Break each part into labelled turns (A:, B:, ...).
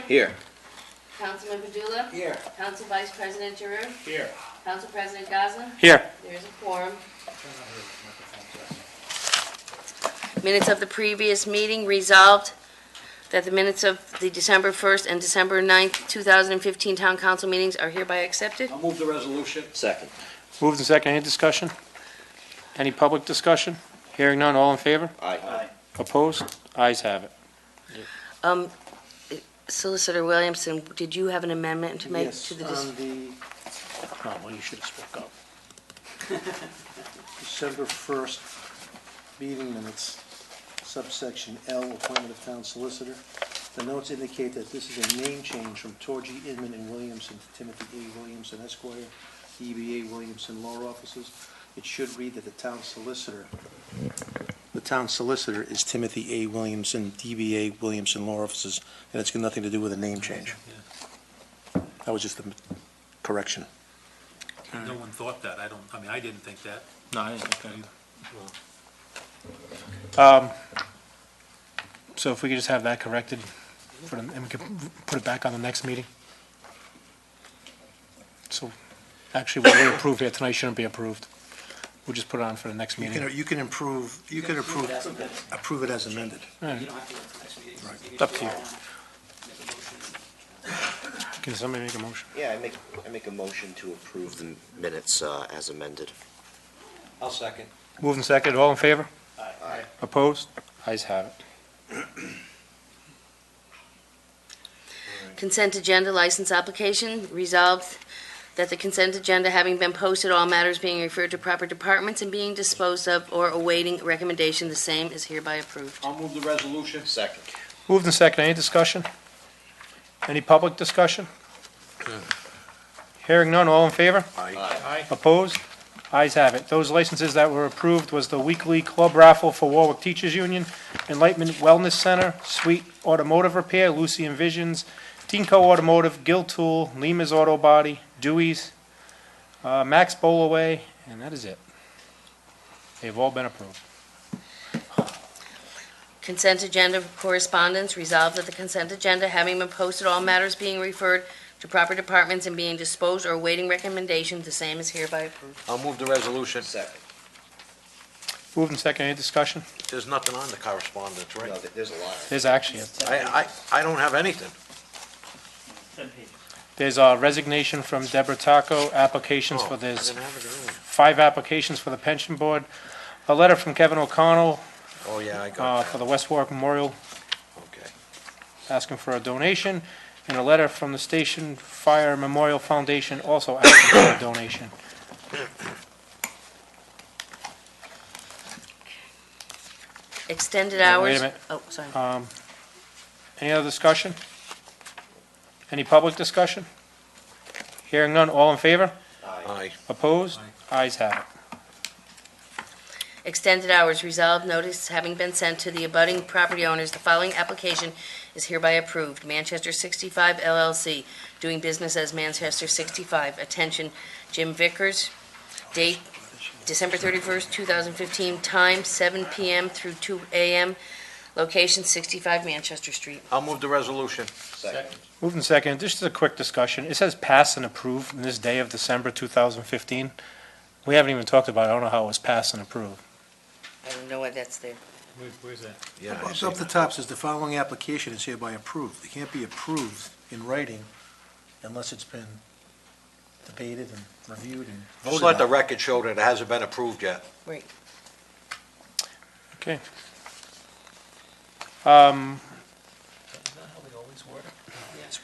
A: Here.
B: Councilman Padula?
A: Here.
B: Council Vice President Giroux?
C: Here.
B: Council President Goslin?
D: Here.
B: There's a quorum. Minutes of the previous meeting resolved that the minutes of the December 1st and December 9th, 2015 Town Council meetings are hereby accepted.
C: I'll move the resolution.
A: Second.
D: Moved and second. Any discussion? Any public discussion? Hearing none. All in favor?
A: Aye.
D: Opposed? Ayes have it.
B: Solicitor Williamson, did you have an amendment to make to the...
E: on the
D: Oh, well, you should have spoke up.
E: December 1st meeting minutes, subsection L, appointment of town solicitor. The notes indicate that this is a name change from Torgy Inman and Williamson to Timothy A. Williamson Esquire, DBA Williamson Law Offices. It should read that the town solicitor is Timothy A. Williamson, DBA Williamson Law Offices, and it's got nothing to do with a name change. That was just a correction.
C: No one thought that. I didn't think that.
D: No, I didn't think that either. So if we could just have that corrected, and we could put it back on the next meeting. So, actually, what we approve here tonight shouldn't be approved. We'll just put it on for the next meeting.
E: You can approve it as amended.
D: All right.
F: You don't have to wait till next meeting.
D: Right.
F: You can
D: Up to you.
F: make a motion.
D: Can somebody make a motion?
A: Yeah, I make a motion to approve the minutes as amended.
C: I'll second.
D: Moved and seconded. All in favor?
A: Aye.
D: Opposed? Ayes have it.
B: Consent agenda license application, resolved that the consent agenda having been posted, all matters being referred to proper departments and being disposed of or awaiting recommendation, the same is hereby approved.
C: I'll move the resolution.
A: Second.
D: Moved and seconded. Any discussion? Any public discussion? Hearing none. All in favor?
C: Aye.
D: Opposed? Ayes have it. Those licenses that were approved was the weekly club raffle for Warwick Teachers Union, Enlightenment Wellness Center, Sweet Automotive Repair, Lucy Envisions, Teamco Automotive, Gill Tool, Lima's Auto Body, Dewey's, Max Bowlaway, and that is it. They've all been approved.
B: Consent agenda correspondence, resolved that the consent agenda having been posted, all matters being referred to proper departments and being disposed or awaiting recommendation, the same is hereby approved.
C: I'll move the resolution.
A: Second.
D: Moved and seconded. Any discussion?
C: There's nothing on the correspondence,
A: No,
C: right?
A: there's a lot.
D: There's actually,
C: I don't have anything.
F: 10 pages.
D: there's a resignation from Deborah Taco, applications for
C: I
D: this,
C: didn't have it earlier.
D: 5 applications for the pension board, a letter from Kevin O'Connell
C: Oh, yeah, I got
D: for
C: that.
D: the West Warwick Memorial
C: Okay.
D: asking for a donation, and a letter from the Station Fire Memorial Foundation also asking for a donation.
B: Extended
D: Wait a
B: hours.
D: minute.
B: Oh, sorry.
D: Any other discussion? Any public discussion? Hearing none, all in favor?
C: Aye.
D: Opposed? Ayes have it.
B: Extended hours, resolved, notice having been sent to the abutting property owners, the following application is hereby approved. Manchester 65 LLC, doing business as Manchester 65. Attention, Jim Vickers. Date, December 31st, 2015. Time, 7 p.m. through 2 a.m. Location, 65 Manchester Street.
C: I'll move the resolution.
A: Second.
D: Moved and seconded. Just a quick discussion. It says pass and approve in this day of December 2015. We haven't even talked about it. I don't know how it was passed and approved.
B: I don't know why that's there.
C: Where's that? Yeah, I
E: Up
C: see
E: up the
C: that.
E: top says the following application is hereby approved. It can't be approved in writing unless it's been debated and reviewed and
C: Just
E: voted
C: let the
E: on.
C: record show that it hasn't been approved yet.
B: Right.
D: Okay.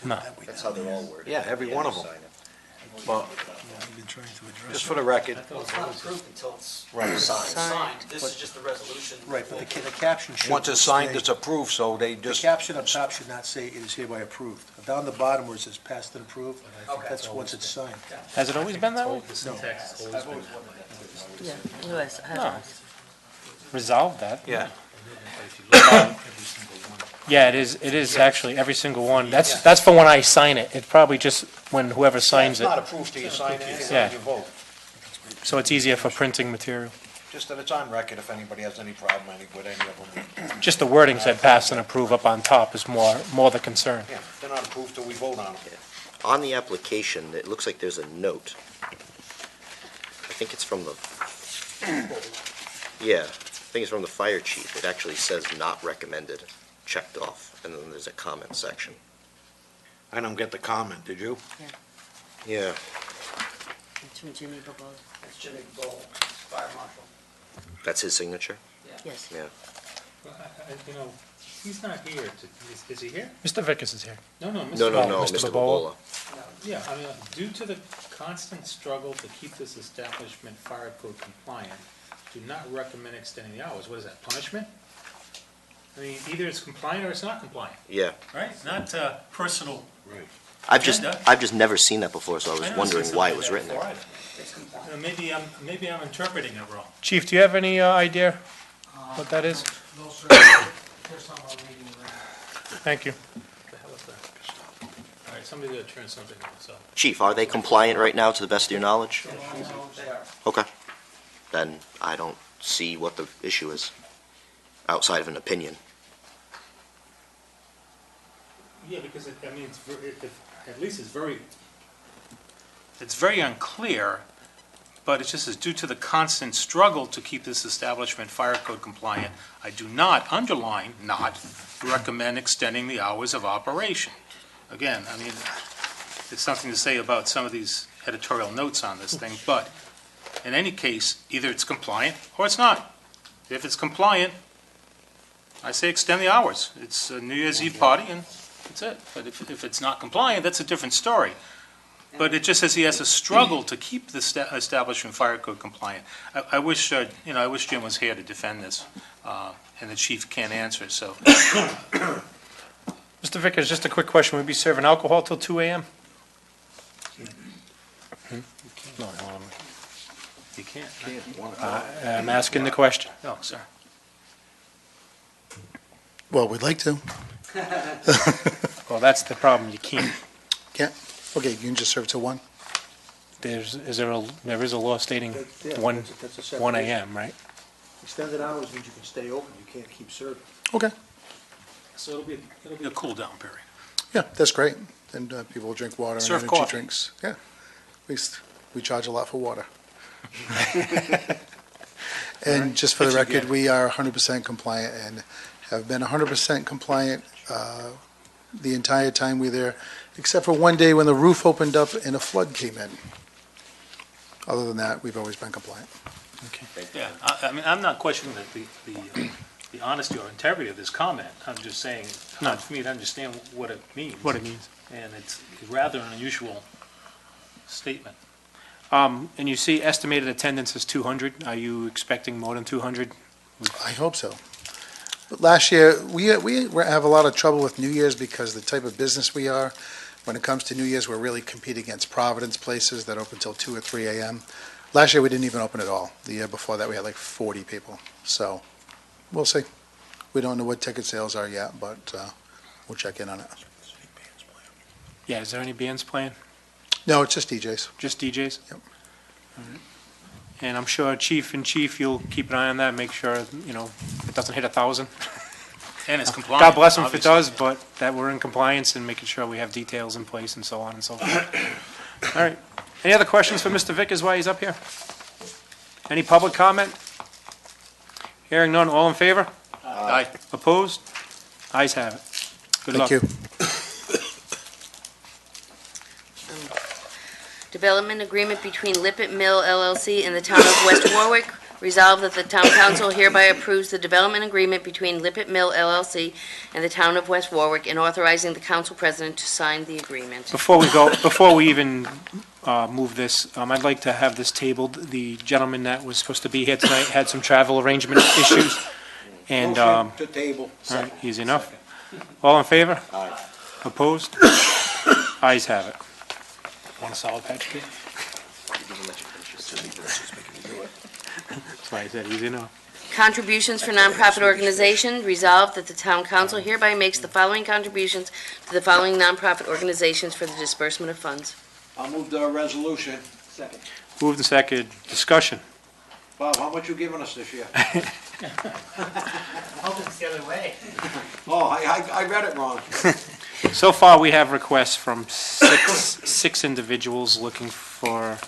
D: No.
A: That's how they're all worded.
C: Yeah, every one of them.
A: Sign it.
C: But
E: We've been trying to address
C: just
E: it.
C: for the record,
F: Well, it's not approved until it's
C: Right.
F: signed.
B: Signed.
F: This is just the resolution.
E: Right, but the caption should
C: once it's signed,
E: say-
C: it's approved, so they
E: The
C: just,
E: caption up top should not say it is hereby approved. Down the bottom where it says passed and approved,
F: Okay.
E: that's once it's signed.
D: Has it always been that way?
E: No.
F: I've always wondered that.
B: Yeah, U.S. has
D: No.
B: ours.
D: Resolve that.
C: yeah.
D: Yeah, it is actually every single one. That's for when I sign it. It's probably just when whoever signs
C: It's not
D: it.
C: approved till you sign it,
D: Yeah.
C: and you vote.
D: So it's easier for printing material.
G: Just that it's on record if anybody has any problem with any of them.
D: Just the wording said pass and approve up on top is more the concern.
G: Yeah, they're not approved till we vote on them.
A: On the application, it looks like there's a note. I think it's from the, yeah, I think it's from the fire chief. It actually says not recommended, checked off, and then there's a comment section.
G: I don't get the comment, did you?
A: Yeah,
B: It's from Jimmy Bobo.
F: That's Jimmy Bull, fire marshal.
A: that's his signature?
B: Yes.
A: Yeah.
C: Well, you know, he's not here is he here?
D: Mr. Vickers is here.
C: No,
A: No, no,
D: Mr.
A: Mr.
D: Bobola.
A: Bobola.
C: Yeah, I mean, due to the constant struggle to keep this establishment fire code compliant, do not recommend extending the hours. What is that, punishment? I mean, either it's compliant or it's not compliant,
A: Yeah.
C: right? Not personal.
G: Right.
A: I've just
C: Agenda.
A: never seen that before, so I was wondering why it was written there.
F: It's compliant.
C: Maybe I'm interpreting it wrong.
D: Chief, do you have any idea what that is?
H: No, sir. First time I'm reading that.
D: Thank you.
C: What the hell is that? All right, somebody's gonna turn something on, so.
A: Chief, are they compliant right now, to the best of your knowledge?
F: They are.
A: Okay. Then I don't see what the issue is, outside of an opinion.
C: Yeah, because at least it's very unclear, but it just says, due to the constant struggle to keep this establishment fire code compliant, I do not, underline, not, recommend extending the hours of operation. Again, I mean, it's something to say about some of these editorial notes on this thing, but in any case, either it's compliant or it's not. If it's compliant, I say extend the hours. It's a New Year's Eve party and that's it. But if it's not compliant, that's a different story. But it just says he has a struggle to keep the establishment fire code compliant. I wish Jim was here to defend this, and the chief can't answer, so.
D: Mr. Vickers, just a quick question. Will we be serving alcohol till 2 a.m.? No,
C: You can't.
D: I'm asking the question.
C: No, sir.
H: Well, we'd like to.
D: Well, that's the problem. You can't.
H: Can't? Okay, you can just serve till 1?
D: There is a law stating
E: Yeah,
D: 1
E: that's a separate
D: 1
E: issue.
D: a.m., right?
E: Extended hours means you can stay open, you can't keep serving.
H: Okay,
C: So it'll be a cool down period.
H: yeah, that's great. Then people will drink water and
C: Serve
H: energy
C: coffee.
H: drinks. Yeah, at least we charge a lot for water. And just for the
C: But you
H: record,
C: get it.
H: we are 100% compliant and have been 100% compliant the entire time we're there, except for one day when the roof opened up and a flood came in. Other than that, we've always been compliant.
C: Yeah, I mean, I'm not questioning the honesty or integrity of this comment. I'm just saying, it's hard for me to understand what it means.
D: What it means.
C: And it's rather an unusual statement.
D: And you see estimated attendance is 200. Are you expecting more than 200?
H: I hope so. But last year, we have a lot of trouble with New Year's because the type of business we are. When it comes to New Year's, we're really competing against Providence places that open till 2 or 3 a.m. Last year, we didn't even open at all. The year before that, we had like 40 people. So we'll see. We don't know what ticket sales are yet, but we'll check in on it.
D: Yeah, is there any bands playing?
H: No, it's just DJs.
D: Just DJs?
H: Yep.
D: All right. And I'm sure Chief, you'll keep an eye on that, make sure, it doesn't hit 1,000.
C: And it's compliant.
D: God bless them if it
C: obviously.
D: does, but that we're in compliance and making sure we have details in place and so on and so forth. All right. Any other questions for Mr. Vickers while he's up here? Any public comment? Hearing none, all in favor?
C: Aye.
D: Opposed? Ayes have it. Good luck.
H: Thank you.
B: Development agreement between Lippet Mill LLC and the Town of West Warwick. Resolved that the Town Council hereby approves the development agreement between Lippet Mill LLC and the Town of West Warwick and authorizing the Council President to sign the agreement.
D: Before we even move this, I'd like to have this tabled. The gentleman that was supposed to be here tonight had some travel arrangement issues, and,
G: Motion to table.
D: all right, easy enough. All in favor?
G: Aye.
D: Opposed? Ayes have it. Want a solid patch, Pete? That's why I said easy enough.
B: Contributions for nonprofit organization. Resolved that the Town Council hereby makes the following contributions to the following nonprofit organizations for the disbursement of funds.
G: I'll move the resolution.
F: Second.
D: Moved and seconded. Discussion.
G: Bob, how much you giving us this year?
F: I hope it's the other way.
G: Oh, I read it wrong.
D: So far, we have requests from six individuals looking for,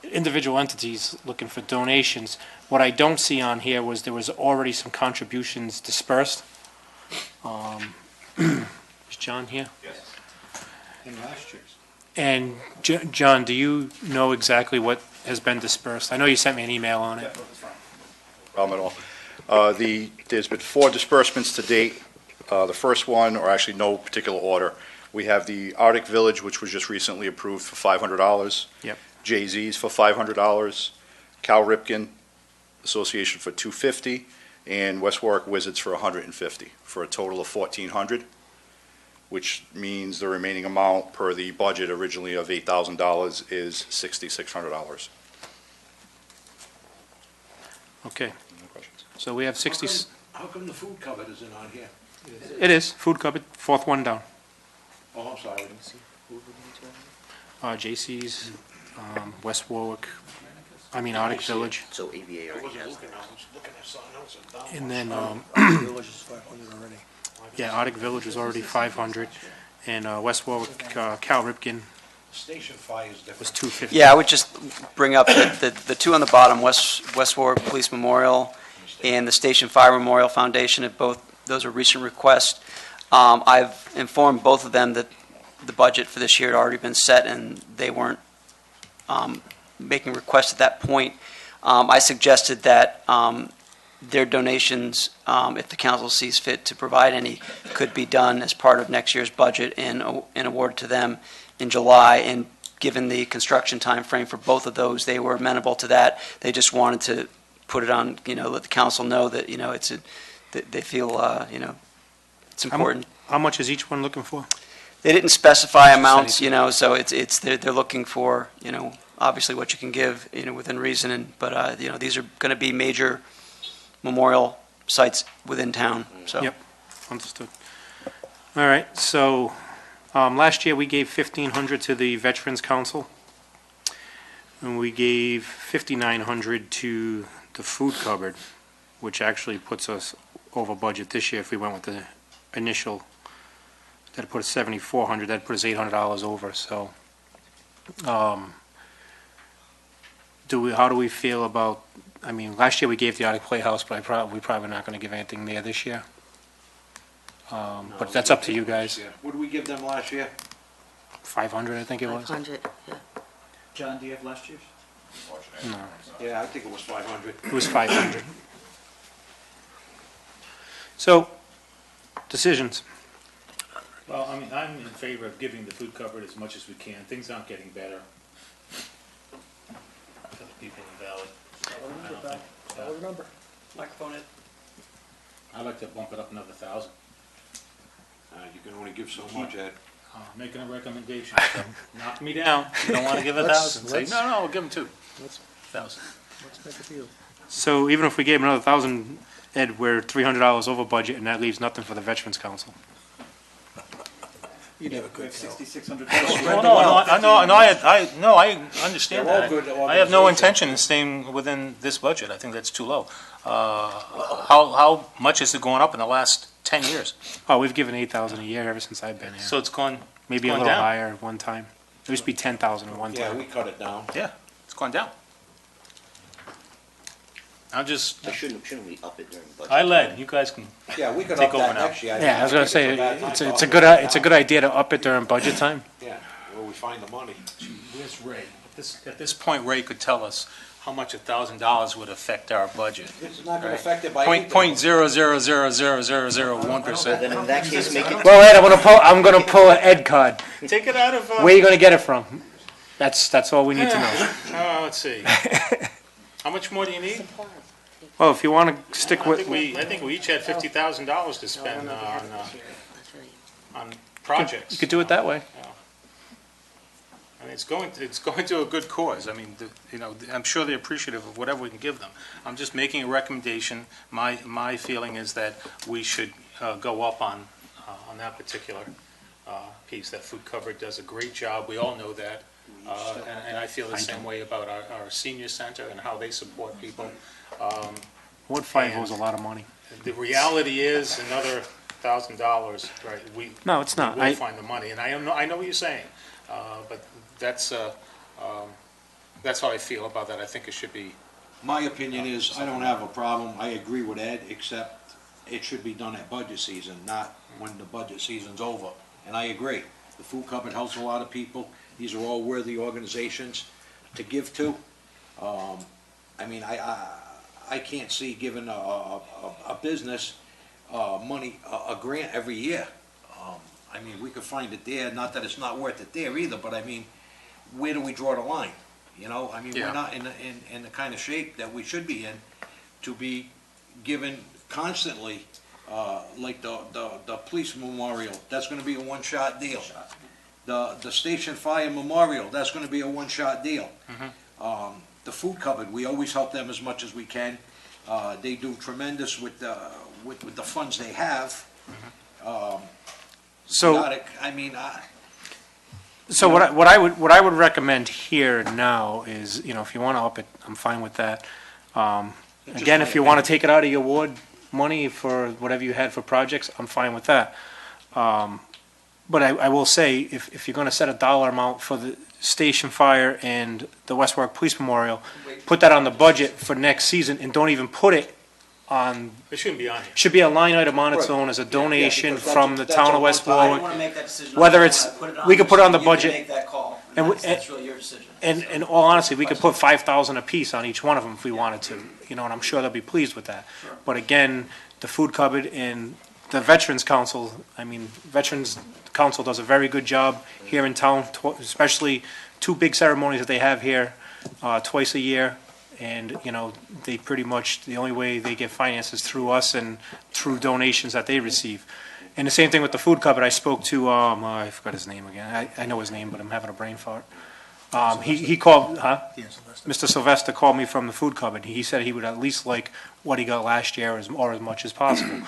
D: individual entities looking for donations. What I don't see on here was there was already some contributions dispersed. Is John here?
G: In last year's.
D: And John, do you know exactly what has been dispersed? I know you sent me an email on it.
I: Problem at all. There's been 4 disbursements to date. The first one, or actually no particular order, we have the Arctic Village, which was just recently approved for $500.
D: Yep.
I: Jay-Z's for $500. Cal Ripken Association for $250, and West Warwick Wizards for $150, for a total of $1,400, which means the remaining amount per the budget originally of $8,000 is $6,600.
D: Okay,
I: No questions?
D: so we have 60,
G: How come the food cupboard isn't on here?
D: it is, food cupboard, fourth one down.
G: Oh, I'm sorry.
D: J.C.'s, West Warwick, Arctic Village,
A: So AVA
G: I
A: already
G: wasn't
A: has
G: looking,
A: that.
G: I was looking at something else.
D: and then,
E: Village is 500 already.
D: yeah, Arctic Village was already 500, and West Warwick, Cal Ripken
G: Station fire is different.
D: was 250.
J: Yeah, I would just bring up the two on the bottom, West Warwick Police Memorial and the Station Fire Memorial Foundation, if both, those are recent requests. I've informed both of them that the budget for this year had already been set and they weren't making requests at that point. I suggested that their donations, if the council sees fit to provide any, could be done as part of next year's budget and awarded to them in July. And given the construction time frame for both of those, they were amenable to that. They just wanted to put it on, let the council know that, that they feel, it's important.
D: How much is each one looking for?
J: They didn't specify amounts, so they're looking for, obviously what you can give, within reason, but, these are going to be major memorial sites within town, so.
D: Yep. Understood. All right, so, last year we gave $1,500 to the Veterans Council, and we gave $5,900 to the food cupboard, which actually puts us over budget this year if we went with the initial. That'd put us $7,400, that'd put us $800 over, so, how do we feel about, last year we gave the Arctic Playhouse, but we're probably not gonna give anything there this year. But that's up to you guys.
G: Yeah. What did we give them last year?
D: 500, I think it was.
B: 500, yeah.
F: John, do you have last year's?
D: No,
G: Yeah, I think it was 500.
D: it was 500. So, decisions.
C: Well, I'm in favor of giving the food cupboard as much as we can. Things aren't getting better. For the people invalid. I don't think-
E: Number.
F: Microphone it.
C: I'd like to bump it up another 1,000.
G: You can only give so much, Ed.
C: Making a recommendation. So knock me down. You don't want to give
E: Let's-
C: 1,000. Say,
E: let's-
C: no, we'll give them 2.
E: Let's-
C: 1,000.
E: Let's make a deal.
D: So even if we gave another 1,000, Ed, we're $300 over budget, and that leaves nothing for the Veterans Council.
E: You never could tell.
C: I understand
G: They're all
C: that.
G: good
C: I have no
G: organizations.
C: intention in staying within this budget. I think that's too low. How much is it going up in the last 10 years?
D: Oh, we've given 8,000 a year ever since I've been here.
C: So it's gone,
D: Maybe a
C: gone
D: little
C: down.
D: higher at one time. It used to be 10,000 at one
G: Yeah,
D: time.
G: we cut it down.
C: it's gone down. I'm just,
A: So shouldn't we up it during budget?
C: I led, you guys can,
G: Yeah, we could
C: Take
G: up
C: over
G: that
C: now.
G: next year.
D: Yeah, I was gonna say,
G: bad time
D: it's
G: to
D: a
G: up
D: it's a
G: it.
D: good idea to up it during budget time.
G: Yeah, where we find the money.
C: where's Ray? At this point, Ray could tell us how much $1,000 would affect our budget.
G: It's not gonna affect it by
C: Point,
G: anything.
C: point 0.0000001%.
A: Then in that case, make it,
D: Well, Ed, I'm gonna pull an Ed card.
C: Take it out of,
D: Where are you gonna get it from? That's all we need to know.
C: let's see. How much more do you need?
D: Well, if you wanna stick
C: I
D: with,
C: think we each had $50,000 to spend
B: That's right.
C: on
D: you
C: projects.
D: could do it that way.
C: And it's going to a good cause. I'm sure they're appreciative of whatever we can give them. I'm just making a recommendation. My feeling is that we should go up on that particular piece. That food cupboard does a great job. We all know that. And I feel the same way about our senior center and how they support people.
D: Ward 5 owes a lot of money.
C: The reality is another $1,000, right?
D: No, it's not.
C: We will find the money, and I know what you're saying, but that's how I feel about that. I think it should be.
G: My opinion is, I don't have a problem, I agree with Ed, except it should be done at budget season, not when the budget season's over. And I agree, the food cupboard helps a lot of people, these are all worthy organizations to give to. I mean, I can't see giving a business money, a grant every year. I mean, we could find it there, not that it's not worth it there either, but I mean, where do we draw the line? You know, I mean,
C: Yeah.
G: we're not in the kind of shape that we should be in to be given constantly, like the police memorial, that's gonna be a one-shot deal. The station fire memorial, that's gonna be a one-shot deal. The food cupboard, we always help them as much as we can. They do tremendous with the funds they have.
D: So,
G: I mean,
D: so what I would recommend here now is, if you want to up it, I'm fine with that. Again, if you want to take it out of your ward money for whatever you had for projects, I'm fine with that. But I will say, if you're going to set a dollar amount for the station fire and the West Warwick Police Memorial, put that on the budget for next season and don't even put it on,
C: It shouldn't be on here.
D: should be a line item on its
G: Right.
D: own as a
G: Yeah,
D: donation
G: because
D: from the
G: that's
D: town
G: a
D: of West
G: one-time-
K: I don't
D: Warwick.
K: want to make that decision.
D: Whether
K: I
D: it's-
K: put it on
D: we could put it on the
K: you can
D: budget.
K: make that call,
D: And
K: and
D: we-
K: that's really your decision.
D: And in all honesty, we could put 5,000 apiece on each one of them if we wanted to, and I'm sure they'll be pleased with that.
K: Sure.
D: But again, the food cupboard and the Veterans Council, Veterans Council does a very good job here in town, especially two big ceremonies that they have here, twice a year. And, they pretty much, the only way they get finances through us and through donations that they receive. And the same thing with the food cupboard. I spoke to, I forgot his name again. I know his name, but I'm having a brain fart. He called, Mr. Sylvester called me from the food cupboard. He said he would at least like what he got last year or as much as possible.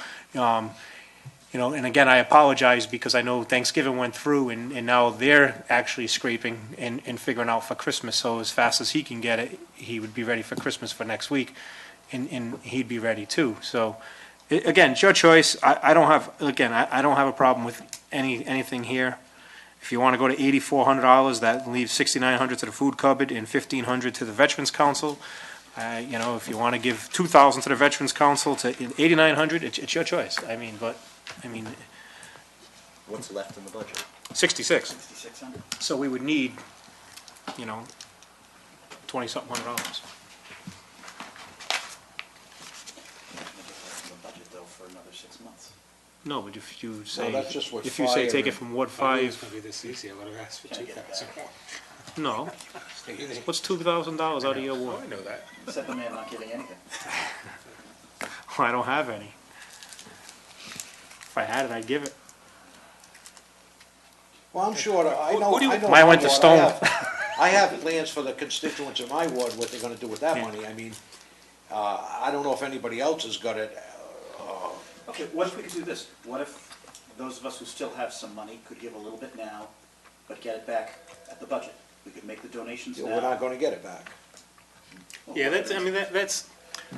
D: And again, I apologize because I know Thanksgiving went through and now they're actually scraping and figuring out for Christmas. So as fast as he can get it, he would be ready for Christmas for next week and he'd be ready too. So again, it's your choice. I don't have a problem with anything here. If you want to go to $8,400, that leaves $6,900 to the food cupboard and $1,500 to the Veterans Council. If you want to give $2,000 to the Veterans Council to $8,900, it's your choice.
A: What's left in the budget?
D: 66.
K: 6,600.
D: So we would need, 20-something $100.
K: The budget though for another 6 months.
D: No, but if you say,
G: that's just what
D: if you say
G: fire
D: take it
G: and-
D: from Ward
C: If it was
D: 5,
C: gonna be this easy, I would have asked for
K: Can't get it
C: 2,000.
D: no. What's $2,000 out of your
C: Oh,
D: ward?
C: I know that.
K: Except the man not giving anything.
D: I don't have any. If I had it, I'd give it.
G: well, I'm sure, I know.
C: Who do you-
G: I know
D: Mine
G: my
D: went to
G: ward.
D: Stone.
G: I have plans for the constituents in my ward, what they're gonna do with that
D: Yeah.
G: money. I mean, I don't know if anybody else has got it.
K: Okay, what if we could do this? What if those of us who still have some money could give a little bit now, but get it back at the budget? We could make the donations now.
G: We're not gonna get it back.
C: Yeah,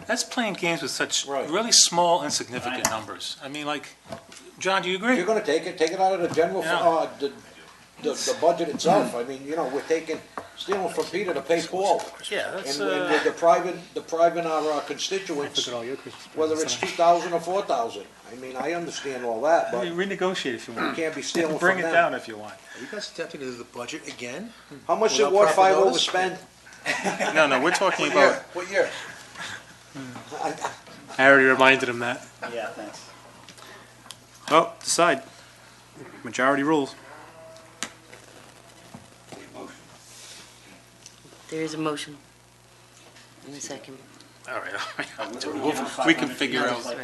C: that's playing games with such
G: Right.
C: really small, insignificant numbers. John, do you agree?
G: You're gonna take it out of the general,
C: Yeah.
G: the budget itself. I mean, we're stealing from Peter to pay Paul.
C: Yeah, that's,
G: And with the private our constituents,
D: Look at all your Christmas
G: whether
D: presents.
G: it's 2,000 or 4,000. I mean, I understand all that, but you
C: renegotiate if you want.
G: can't be stealing from
C: Bring it
G: them.
C: down if you want.
E: Are you guys attempting to do the budget again?
G: How much did
E: Without
G: Ward
E: proper
G: 5
E: notice?
G: overspend?
C: No, we're talking about,
G: What year?
D: I already reminded him that.
K: Yeah, thanks.
D: Oh, decide. Majority rules.
B: There is a motion. In a second.
C: all right.
K: We're given
C: We can
K: 500
C: figure out,
K: like,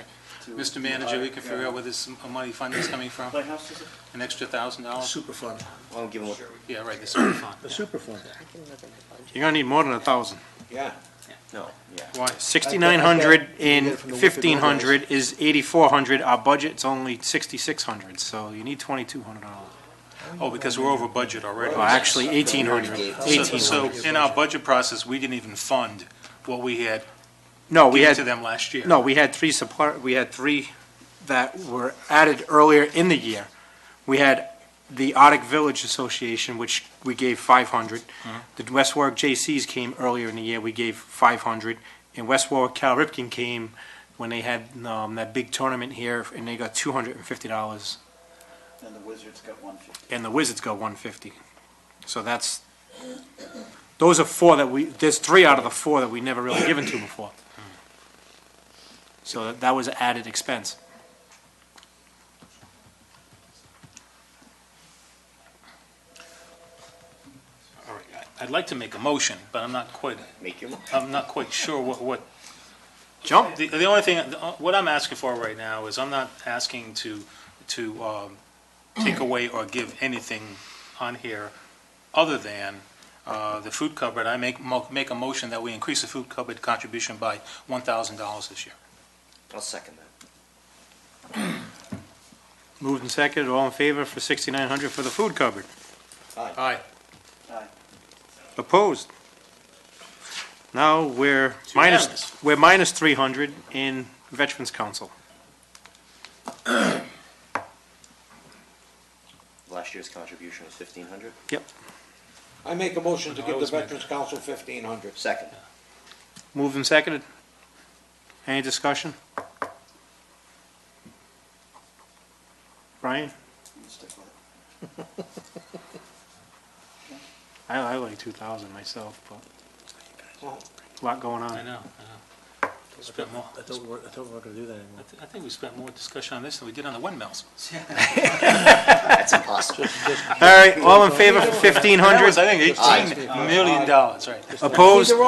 K: to-
C: Mr. Manager, we can figure out where this money fund is coming from,
K: Playhouse, is it?
C: an extra $1,000?
E: Super fund,
A: Well, I'm giving what,
C: Yeah, right, the super fund.
E: the super fund.
B: I can look at the budget.
D: You're gonna need more than 1,000.
G: Yeah.
A: no, yeah.
D: Why? 6,900 and 1,500 is 8,400. Our budget's only 6,600, so you need $2,200.
C: Oh, because we're over budget already.
D: Well, actually, 1,800.
C: So in our budget process, we didn't even fund what we had
D: No, we
C: given
D: had,
C: to them last year.
D: no, we had three that were added earlier in the year. We had the Arctic Village Association, which we gave 500. The West Warwick JCs came earlier in the year, we gave 500. And West Warwick Cal Ripken came when they had that big tournament here, and they got $250.
K: And the Wizards got 150.
D: And the Wizards got 150. So those are four there's 3 out of the 4 that we never really given to before. So that was added expense.
C: All right, I'd like to make a motion, but I'm not quite sure what.
D: Jump.
C: The only thing, what I'm asking for right now is I'm not asking to take away or give anything on here other than the food cupboard. I make a motion that we increase the food cupboard contribution by $1,000 this year.
A: I'll second that.
D: Moved and seconded, all in favor for 6,900 for the food cupboard?
C: Aye.
K: Aye.
D: Opposed? Now, we're minus 300 in Veterans Council.
A: Last year's contribution was 1,500.
G: I make a motion to give the Veterans Council 1,500.
A: Second.
D: Moved and seconded. Any discussion? Brian?
K: Stick with it.
D: I like 2,000 myself, but a lot going
C: I
D: on.
C: know. Spent more.
E: I thought we weren't gonna do that anymore.
C: I think we spent more discussion on this than we did on the windmills.
A: That's impossible.
D: All right, all in favor for 1,500?
C: That was, I think, $18 million, right.
D: Opposed?
G: They're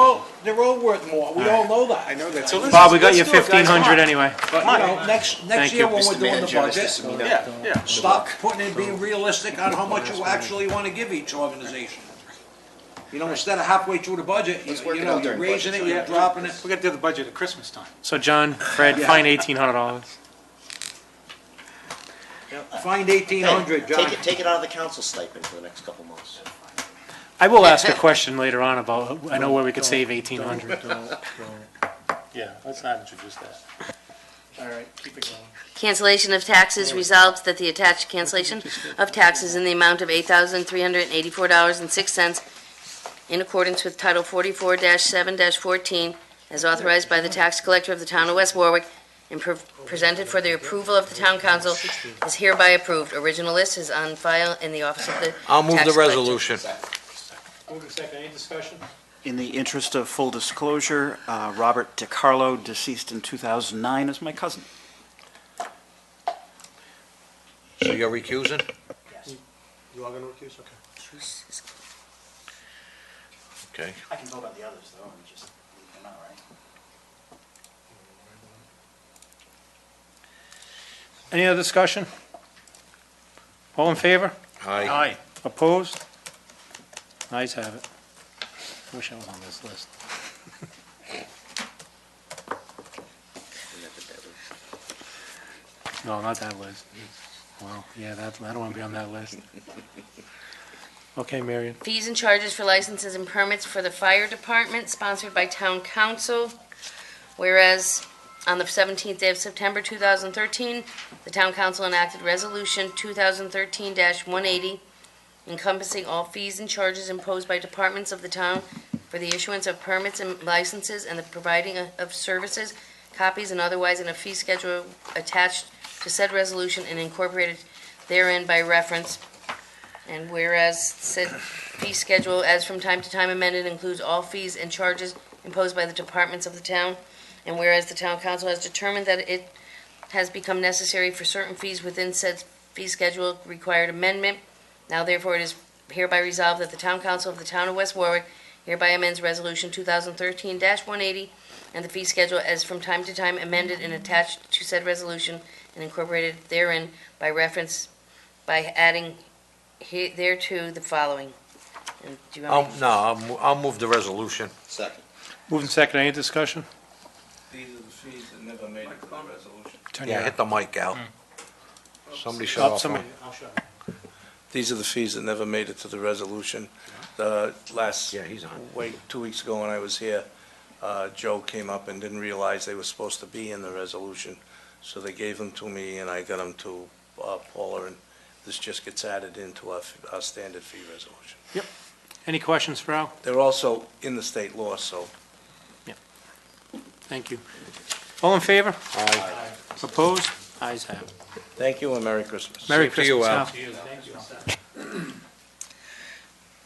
G: all worth more, we all know that. I know that.
C: So
D: Bob, we got you
C: let's do it, guys.
D: 1,500 anyway.
G: But, you know, next
D: Thank
G: year
D: you.
G: when we're
A: Mr.
G: doing the
A: Manager, Mr.
G: budget,
A: Semino.
C: Yeah.
G: stop putting in, being realistic on how much you actually wanna give each organization. You know, instead of halfway through the budget,
A: Let's work
G: you
A: it
G: know,
A: out
G: you're
A: during
G: raising it,
A: budget
G: you're
A: time.
G: dropping it.
C: We got to do the budget at Christmas time.
D: So John, Fred, fine $1,800.
G: Find 1,800, John.
A: Take it out of the council stipend for the next couple months.
D: I will ask a question later on about, I know where we could save 1,800.
C: Yeah, let's not introduce that.
D: All right, keep it going.
B: Cancellation of taxes resolved that the attached cancellation of taxes in the amount of $8,384.06 in accordance with Title 44-7-14 as authorized by the tax collector of the town of West Warwick and presented for the approval of the town council is hereby approved. Original list is on file in the office of the
G: I'll move
B: tax
G: the
B: collector.
G: resolution.
D: Move in second, any discussion?
K: In the interest of full disclosure, Robert DiCarlo, deceased in 2009, is my cousin.
G: So you're recusing?
E: You are gonna recuse, okay.
G: Okay.
K: I can vote on the others, though, and just leave them out, right?
D: Any other discussion? All in favor?
C: Aye.
D: Opposed? Ayes have it. Wish I was on this list. No, not that list. Well, yeah, I don't want to be on that list. Okay, Marion.
B: Fees and charges for licenses and permits for the fire department, sponsored by town council. Whereas on the 17th day of September 2013, the town council enacted Resolution 2013-180 encompassing all fees and charges imposed by departments of the town for the issuance of permits and licenses and the providing of services, copies and otherwise in a fee schedule attached to said resolution and incorporated therein by reference. And whereas said fee schedule, as from time to time amended, includes all fees and charges imposed by the departments of the town, and whereas the town council has determined that it has become necessary for certain fees within said fee schedule required amendment, now therefore it is hereby resolved that the town council of the town of West Warwick hereby amends Resolution 2013-180 and the fee schedule as from time to time amended and attached to said resolution and incorporated therein by reference by adding thereto the following. And do you want me-
G: I'll move the resolution.
A: Second.
D: Moving second, any discussion?
F: These are the fees that never made it to the resolution.
D: Turn
G: Yeah,
D: your-
G: hit the mic, Al. Somebody shut
D: Oh,
G: off.
D: somebody-
L: These are the fees that never made it to the resolution.
G: Yeah, he's on.
L: 2 weeks ago when I was here, Joe came up and didn't realize they were supposed to be in the resolution. So they gave them to me and I got them to Paula, and this just gets added into our standard fee resolution.
D: Any questions for Al?
L: They're also in the state law, so.
D: Thank you. All in favor?
G: Aye.
D: Opposed? Ayes have it.
L: Thank you and Merry Christmas.
D: Merry
G: Same to you,
D: Christmas,
G: Al.
D: Al.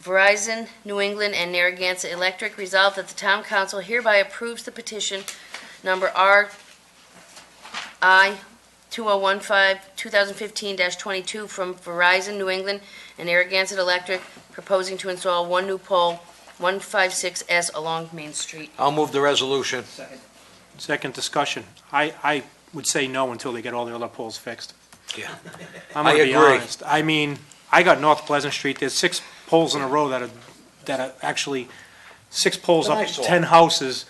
B: Verizon, New England, and Narragansett Electric resolve that the town council hereby approves the petition number RI 2015-22 from Verizon, New England, and Narragansett Electric proposing to install one new pole, 156S along Main Street.
G: I'll move the resolution.
D: Second discussion. I would say no until they get all the other poles fixed.
G: Yeah.
D: I'm gonna
G: I
D: be
G: agree.
D: honest. I mean, I got North Pleasant Street, there's 6 poles in a row that are actually 6 poles
G: And
D: up
G: I saw
D: 10 houses,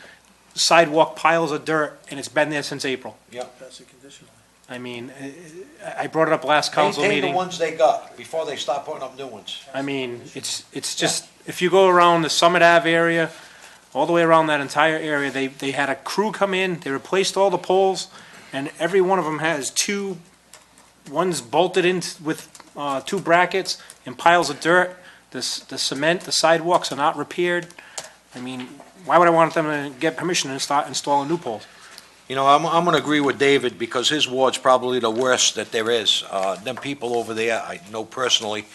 D: sidewalk piles of dirt, and it's been there since April.
E: That's a conditional.
D: I mean, I brought it up last council
G: Maintain the
D: meeting.
G: ones they got before they start putting up new ones.
D: I mean, it's just, if you go around the Summit Ave area, all the way around that entire area, they had a crew come in, they replaced all the poles, and every one of them has one's bolted in with 2 brackets and piles of dirt. The cement, the sidewalks are not repaired. I mean, why would I want them to get permission to start installing new poles?
G: You know, I'm gonna agree with David, because his ward's probably the worst that there is. Them people over there, I know personally,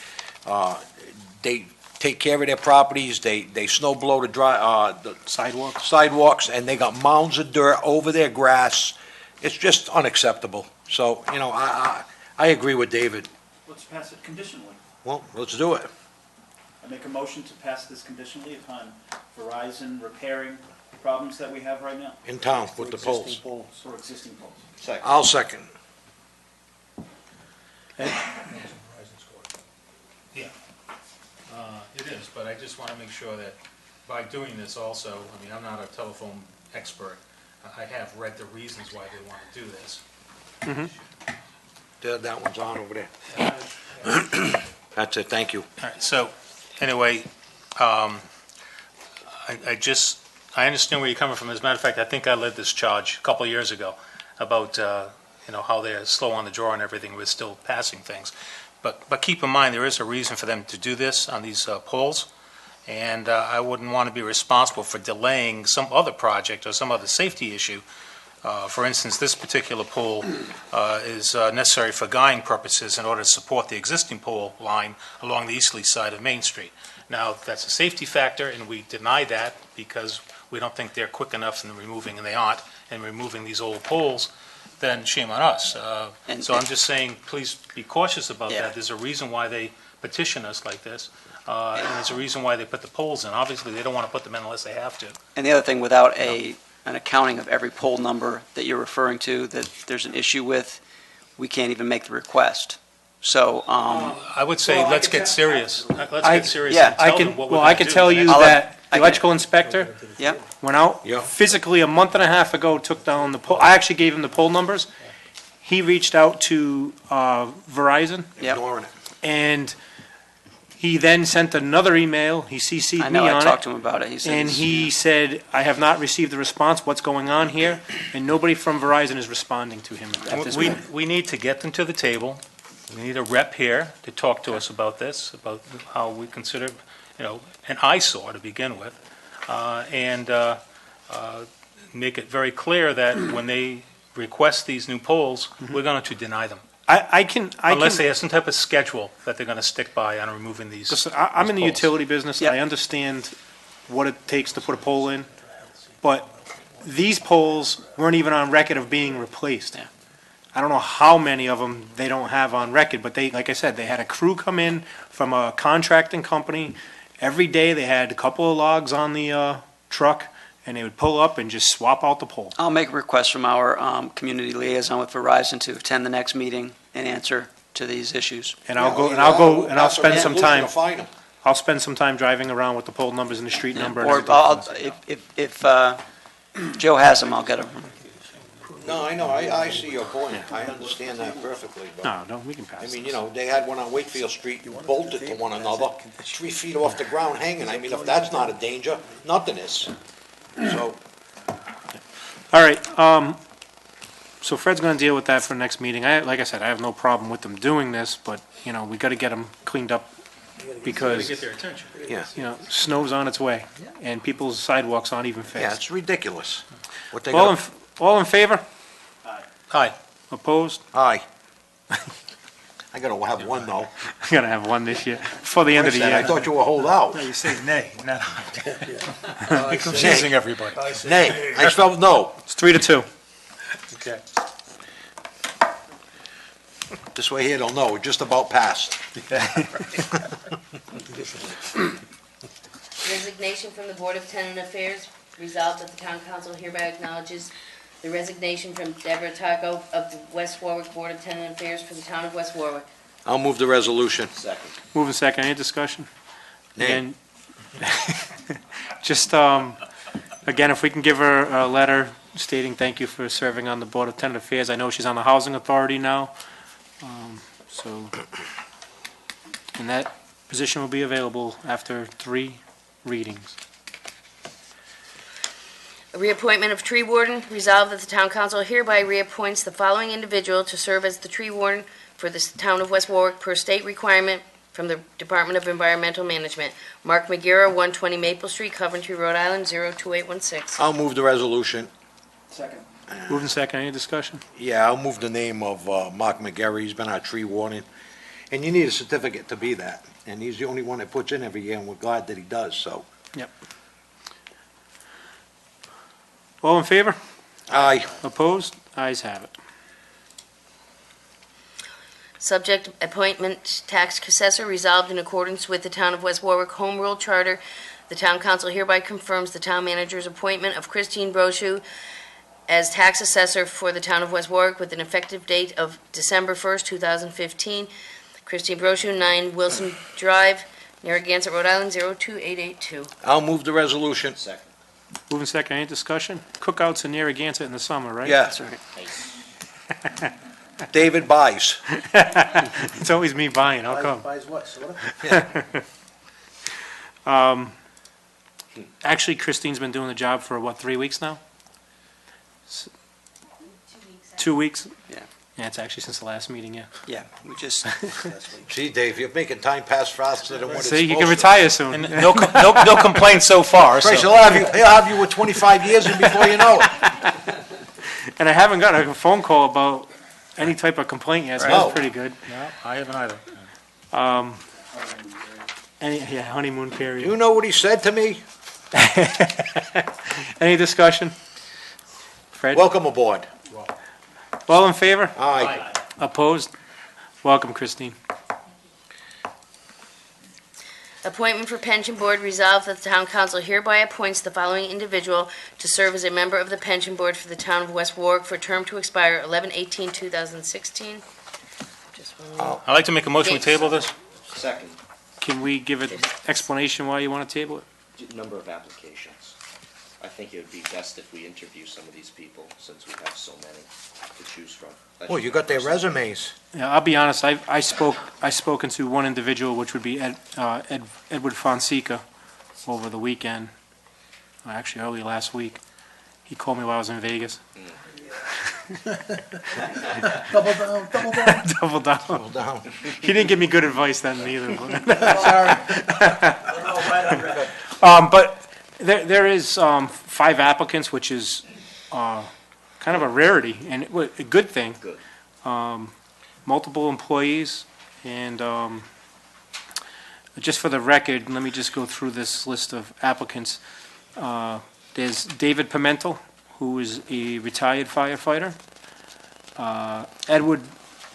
G: they take care of their properties, they snow blow the sidewalks, and they got mounds of dirt over their grass. It's just unacceptable. So, you know, I agree with David.
K: Let's pass it conditionally.
G: Well, let's do it.
K: I make a motion to pass this conditionally upon Verizon repairing problems that we have right now
G: In town with the poles.
E: Existing poles.
K: for existing poles.
G: I'll second.
C: It is, but I just want to make sure that by doing this also, I mean, I'm not a telephone expert. I have read the reasons why they want to do this.
G: That one's on over there. That's it, thank you.
C: All right, so, anyway, I understand where you're coming from. As a matter of fact, I think I led this charge a couple of years ago about, how they're slow on the draw and everything, we're still passing things. But keep in mind, there is a reason for them to do this on these poles, and I wouldn't want to be responsible for delaying some other project or some other safety issue. For instance, this particular pole is necessary for guying purposes in order to support the existing pole line along the easterly side of Main Street. Now, that's a safety factor, and we deny that because we don't think they're quick enough in removing, and they aren't, in removing these old poles. Then shame on us. So I'm just saying, please be cautious about
J: Yeah.
C: that. There's a reason why they petition us like this, and there's a reason why they put the poles in. Obviously, they don't want to put them in unless they have to.
J: And the other thing, without an accounting of every poll number that you're referring to, that there's an issue with, we can't even make the request. So,
C: I would say,
G: Well, I
C: let's
G: can
C: get
G: tell-
C: serious. Let's
D: I-
C: get serious
J: yeah,
C: and tell them what we're
D: I
C: going
D: can
C: to do.
D: tell you
J: I'll let-
D: that
J: I
D: the
J: can-
D: electrical inspector
J: yep,
D: went out
G: Yeah.
D: physically a month and a half ago, took down the pole. I actually gave him the poll numbers. He reached out to Verizon,
J: yep.
G: Ignoring it.
D: and he then sent another email. He CC'd
J: I
D: me
J: know, I
D: on
J: talked
D: it.
J: to him about it. He said
D: And
J: he's-
D: he said, I have not received a response. What's going on here? And nobody from Verizon is responding to him at this point.
C: We need to get them to the table. We need a rep here to talk to us about this, about how we consider, an eyesore to begin with, and make it very clear that when they request these new poles, we're going to deny them,
D: I can.
C: unless they have some type of schedule that they're going to stick by on removing these.
D: Listen, I'm in the
C: poles.
D: utility business.
J: Yep.
D: I understand what it takes to put a pole in, but these poles weren't even on record of being replaced.
J: Yeah.
D: I don't know how many of them they don't have on record, but they, like I said, they had a crew come in from a contracting company. Every day they had a couple of logs on the truck, and they would pull up and just swap out the pole.
J: I'll make a request from our community liaison with Verizon to attend the next meeting and answer to these issues.
D: And I'll spend some time.
G: To find them.
D: I'll spend some time driving around with the pole numbers and the street number and
J: Or
D: everything.
J: if Joe has them, I'll get them.
G: No, I know, I see your point. I understand that perfectly, but,
D: No, we can pass
G: I mean,
D: this.
G: you know, they had one on Wakefield Street bolted to one another, 3 feet off the ground hanging. I mean, if that's not a danger, nothing is. So,
D: All right, so Fred's gonna deal with that for next meeting. Like I said, I have no problem with them doing this, but, you know, we gotta get them cleaned up because,
C: Get their attention.
G: yeah,
D: you know, snow's on its way and people's sidewalks aren't even
G: yeah,
D: fixed.
G: it's ridiculous. What they
D: All
G: got,
D: all in favor?
C: Aye.
D: Opposed?
G: aye. I gotta have one though.
D: I'm gonna have one this year, before the end of the
G: I
D: year.
G: thought you were hold out.
C: You say nay, not aye. You're confusing everybody.
G: Nay, I spelled no.
D: It's 3-2.
C: Okay.
G: This way here they'll know, it just about passed.
B: Resignation from the Board of Tenant Affairs. Resolved that the town council hereby acknowledges the resignation from Deborah Taco of the West Warwick Board of Tenant Affairs for the town of West Warwick.
G: I'll move the resolution.
A: Second.
D: Moving second, any discussion?
G: Nay.
D: Again, just, again, if we can give her a letter stating thank you for serving on the Board of Tenant Affairs. I know she's on the Housing Authority now, so, and that position will be available after 3 readings.
B: A reappointment of tree warden. Resolved that the town council hereby reappoints the following individual to serve as the tree warden for the town of West Warwick per state requirement from the Department of Environmental Management. Mark McGarrah, 120 Maple Street, Coventry, Rhode Island, 02816.
G: I'll move the resolution.
F: Second.
D: Moving second, any discussion?
G: Yeah, I'll move the name of Mark McGarry. He's been our tree warden. And you need a certificate to be that. And he's the only one that puts in every year, and we're glad that he does, so.
D: Yep. All in favor?
G: Aye.
D: Opposed? Ayes have it.
B: Subject appointment tax assessor. Resolved in accordance with the town of West Warwick Home Rule Charter. The town council hereby confirms the town manager's appointment of Christine Brochu as tax assessor for the town of West Warwick with an effective date of December 1st, 2015. Christine Brochu, 9 Wilson Drive, Narragansett, Rhode Island, 02882.
G: I'll move the resolution.
A: Second.
D: Moving second, any discussion? Cookouts in Narragansett in the summer, right?
G: Yeah.
D: That's right.
G: David buys.
D: It's always me buying, how come?
E: Buys what, soda?
D: Actually, Christine's been doing the job for, what, 3 weeks now? 2 weeks?
J: Yeah.
D: Yeah, it's actually since the last meeting, yeah.
J: Yeah, we just,
G: See, Dave, you're making time pass faster than what it's supposed
D: See,
G: to.
D: you can retire soon.
C: And no complaints so far,
G: Christ,
C: so.
G: he'll have you with 25 years and before you know it.
D: And I haven't got a phone call about any type of complaint yet, so
G: No.
D: that's pretty good.
C: No, I haven't either.
D: Yeah, honeymoon period.
G: You know what he said to me?
D: Any discussion? Fred?
G: Welcome aboard.
D: All in favor?
G: Aye.
D: Opposed? Welcome, Christine.
B: Appointment for Pension Board. Resolved that the town council hereby appoints the following individual to serve as a member of the Pension Board for the town of West Warwick for a term to expire 11/18/2016. Just one.
C: I'd like to make a motion, we table this.
A: Second.
D: Can we give an explanation why you want to table it?
A: Number of applications. I think it would be best if we interview some of these people, since we have so many to choose from.
G: Well, you got their resumes.
D: Yeah, I'll be honest, I spoken to one individual, which would be Edward Fonseca, over the weekend, actually early last week. He called me while I was in Vegas.
E: Double down, double down.
D: Double down.
G: Hold down.
D: He didn't give me good advice then either.
E: Sorry.
D: But there is 5 applicants, which is kind of a rarity and a good thing.
A: Good.
D: Multiple employees, and just for the record, let me just go through this list of applicants. There's David Pimentel, who is a retired firefighter. Edward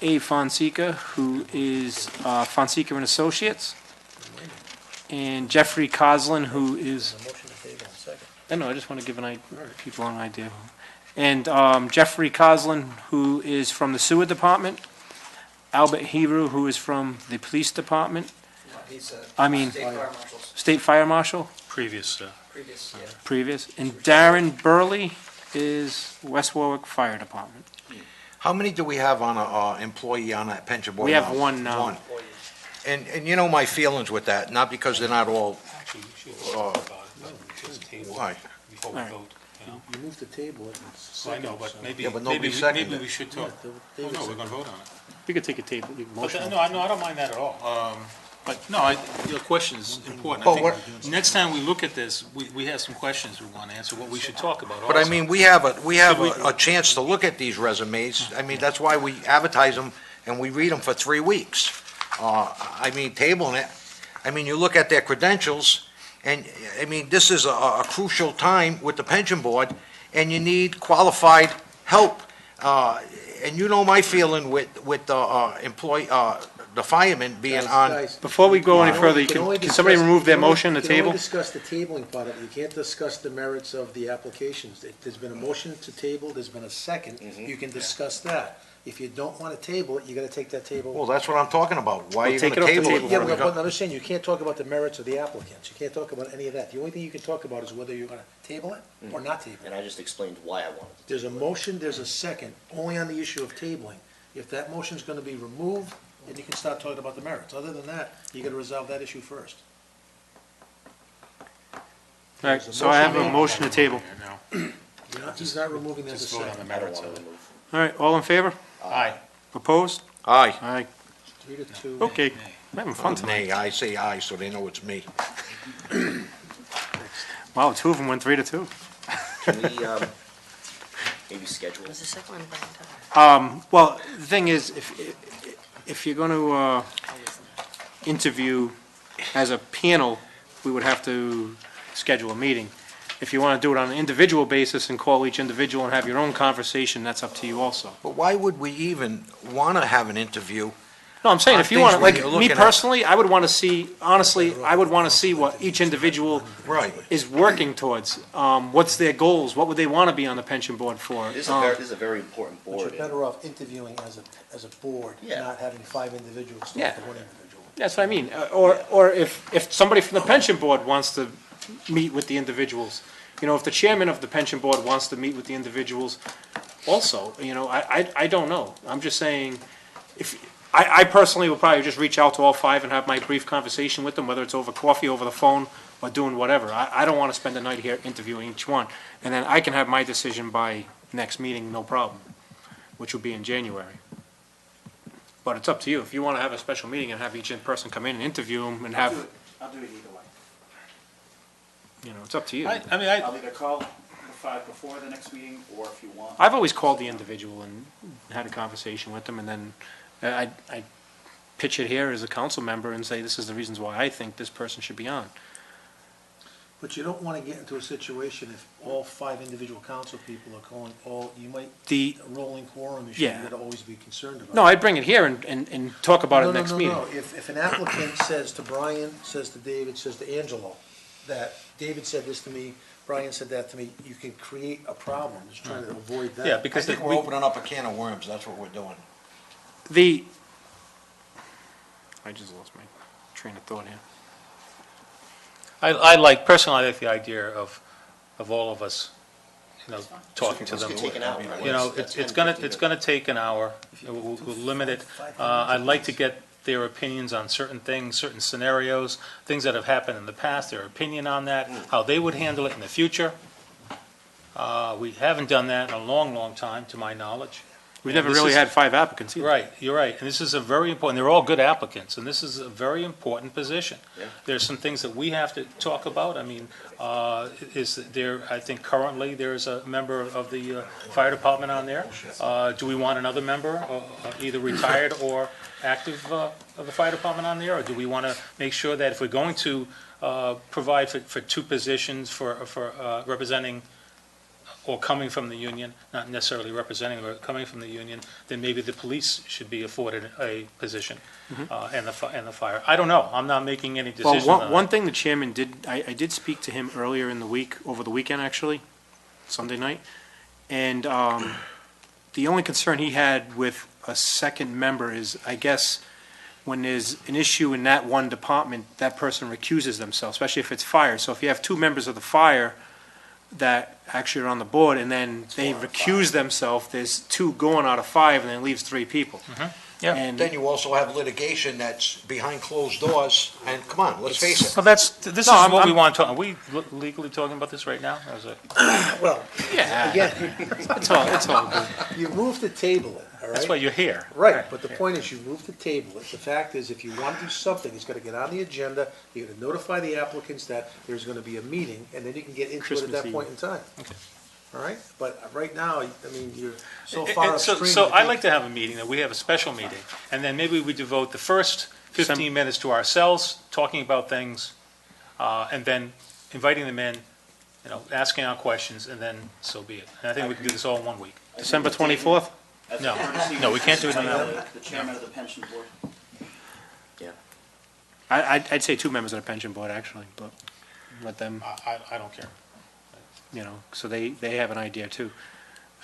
D: A. Fonseca, who is Fonseca and Associates. And Jeffrey Coslin, who is... I know, I just want to give people an idea. And Jeffrey Coslin, who is from the Sewer Department. Albert Hebrew, who is from the Police Department. State Fire Marshal.
C: Previous,
D: Previous. And Darren Burley, is West Warwick Fire Department.
G: How many do we have on a employee on that pension board?
D: We have
G: now?
D: one now.
G: One. And you know my feelings with that, not because they're not all,
C: Actually, you should talk about it. Just table it
G: why?
C: before we
D: All right.
C: vote, you know?
E: You move the table, and it's
C: Well, I know,
E: second,
C: but
E: so-
C: maybe,
G: Yeah, but
C: maybe,
G: nobody seconded
C: maybe
G: it.
C: we should
E: Yeah,
C: talk.
E: David
C: Oh, no, we're
E: seconded.
C: gonna vote on it.
D: You could take a table, you can
C: But,
D: motion.
C: no, I don't mind that at all. But, no, your question is important.
G: Well,
C: I think next time we look at this, we have some questions we want to answer, what we should talk about
G: But I
C: also.
G: mean, we have a chance to look at these resumes. I mean, that's why we advertise them and we read them for 3 weeks. I mean, tabling it, I mean, you look at their credentials, and, I mean, this is a crucial time with the pension board, and you need qualified help. And you know my feeling with the employee, the firemen being on,
E: Guys,
D: Before we go any
E: you
D: further,
E: can only
D: can somebody
E: discuss-
D: remove their
E: you can only-
D: motion, the
E: You can
D: table?
E: only discuss the tabling part of it, you can't discuss the merits of the applications. There's been a motion to table, there's been a second, you can discuss that. If you don't want to table it, you gotta take that table.
G: well, that's what I'm talking about. Why are
D: Well,
G: you
D: take
G: gonna
D: it off the
G: table
D: table
G: it?
E: Yeah,
D: for
E: but I'm just saying, you can't talk about the merits of the applicants, you can't talk about any of that. The only thing you can talk about is whether you're gonna table it or not table it.
A: And I just explained why I wanted it.
E: There's a motion, there's a second, only on the issue of tabling. If that motion's gonna be removed, then you can start talking about the merits. Other than that, you gotta resolve that issue first.
D: All right, so I have a motion to table.
C: No,
E: He's not removing this
C: just
E: a
C: vote on the
E: second.
A: I don't
C: merits
A: want
C: of
A: to
C: it.
A: remove.
D: All right, all in favor?
C: Aye.
D: Opposed?
G: Aye.
D: Aye.
E: 3-2.
D: Okay, I'm having fun tonight.
G: Nay, I say aye, so they know it's me.
D: Wow, two of them went 3-2.
A: Can we, maybe schedule
B: Was the second one Brian Tucker?
D: Well, the thing is, if you're going to interview as a panel, we would have to schedule a meeting. If you want to do it on an individual basis and call each individual and have your own conversation, that's up to you also.
G: But why would we even want to have an interview?
D: No, I'm saying,
G: On
D: if you want,
G: things where
D: like,
G: you're
D: me
G: looking at-
D: personally, I would want to see, honestly, I would want to see what each individual
G: Right.
D: is working towards. What's their goals? What would they want to be on the pension board for?
A: This is a very important
E: But you're
A: board.
E: better off interviewing as a board,
A: Yeah.
E: not having 5 individuals talk
D: Yeah.
E: to one individual.
D: That's what I mean. Or if somebody from the pension board wants to meet with the individuals, you know, if the chairman of the pension board wants to meet with the individuals also, you know, I don't know. I'm just saying, I personally will probably just reach out to all 5 and have my brief conversation with them, whether it's over coffee, over the phone, or doing whatever. I don't want to spend the night here interviewing each one. And then I can have my decision by next meeting, no problem, which will be in January. But it's up to you. If you want to have a special meeting and have each person come in and interview them and
K: I'll do
D: have,
K: it. I'll do it either way.
D: you know, it's up to you.
C: I mean,
K: I'll either call the 5 before the next meeting, or if you want.
D: I've always called the individual and had a conversation with them, and then I pitch it here as a council member and say, this is the reasons why I think this person should be on.
E: But you don't want to get into a situation if all 5 individual council people are calling you might,
D: The,
E: a rolling quorum issue,
D: Yeah.
E: you gotta always be concerned about.
D: no, I'd bring it here and talk about it next meeting.
E: No, if an applicant says to Brian, says to David, says to Angelo, that David said this to me, Brian said that to me, you can create a problem, just trying to avoid that.
C: yeah,
G: I
C: because
G: think we're opening up a can of worms, that's what we're doing.
D: I just lost my train of thought here.
C: personally, I like the idea of all of us, you know, talking to
A: This
C: them.
A: could take an hour.
C: You know, it's gonna take an hour. We'll limit it. I'd like to get their opinions on certain things, certain scenarios, things that have happened in the past, their opinion on that, how they would handle it in the future. We haven't done that in a long, long time, to my knowledge.
D: We've never
C: This
D: really
C: is-
D: had 5 applicants either.
C: Right, you're right, and this is a very important, they're all good applicants, and this is a very important position.
A: Yeah.
C: There's some things that we have to talk about, I mean, I think currently, there's a member of the fire department on there. Do we want another member, either retired or active of the fire department on there, or do we want to make sure that if we're going to provide for 2 positions for representing or coming from the union, not necessarily representing, but coming from the union, then maybe the police should be afforded a position, and the fire. I don't know, I'm not making any decision
D: Well,
C: on
D: one
C: that.
D: thing the chairman did, I did speak to him earlier in the week, over the weekend, actually, Sunday night, and the only concern he had with a second member is, I guess, when there's an issue in that one department, that person recuses themselves, especially if it's fire. So if you have 2 members of the fire, that actually are on the board, and then they recuse themselves, there's 2 going out of 5, and then it leaves 3 people.
C: Yeah.
D: And
G: Then you also have litigation that's behind closed doors, and come on, let's face it.
C: Well, this
D: No,
C: is
D: I'm-
C: what we
D: I'm-
C: want to, are we legally talking about this right now? Or is it?
E: Well,
D: yeah,
E: again,
D: it's all good.
E: you move to table it, all right?
C: That's why you're here.
E: Right, but the point is, you move to table it. The fact is, if you want to do something, it's gotta get on the agenda, you're gonna notify the applicants that there's gonna be a meeting, and then you can get into it at
D: Christmas
E: that
D: Eve.
E: point in time.
C: Okay.
E: All right? But right now, I mean, you're so far
C: So
E: upstream.
C: so
E: I
C: I'd
E: think-
C: like to have a meeting, that we have a special meeting, and then maybe we devote the first 15 minutes to ourselves, talking about things, and then inviting them in, asking our questions, and then so be it. And I think we can do this all in 1 week.
D: December 24th?
K: As a
C: No.
K: courtesy,
C: No, we can't do it on that
K: the chairman of the pension board.
D: I'd say 2 members of the pension board, actually, but let them,
C: I don't care.
D: so they have an idea too.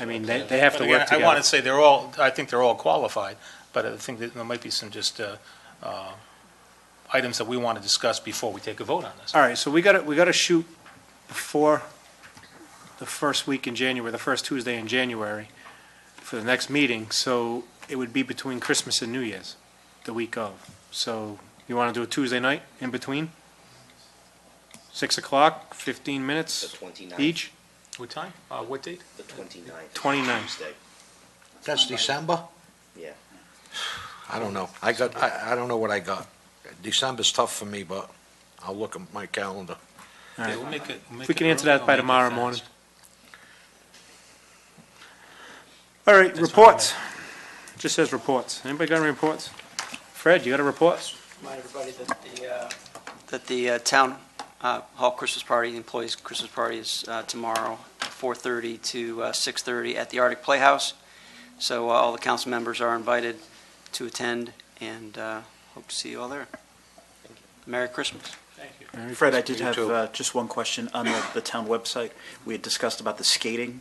D: I mean, they have
C: But
D: to
C: again,
D: work
C: I want
D: together.
C: to say I think they're all qualified, but I think that there might be some just items that we want to discuss before we take a vote on this.
D: All right, so we gotta shoot before the first week in January, the first Tuesday in January for the next meeting, so it would be between Christmas and New Year's, the week of. So you want to do a Tuesday night in between? 6 o'clock, 15
A: The
D: minutes
A: 29th.
D: each?
C: What time? What date?
A: The 29th.
D: 29th.
A: Tuesday.
G: That's December?
A: Yeah.
G: I don't know. I don't know what I got. December's tough for me, but I'll look at my calendar.
D: All right.
C: Yeah, we'll make it.
D: We can answer that by tomorrow morning. All right, reports. Just says reports. Anybody got any reports? Fred, you got a report?
J: Remind everybody that the town hall Christmas party, the employees' Christmas party is tomorrow, 4:30 to 6:30 at the Arctic Playhouse. So all the council members are invited to attend, and hope to see you all there. Merry Christmas.
C: Thank you.
F: Fred, I did
G: You
F: have
G: too.
F: just one question on the town website. We had discussed about the skating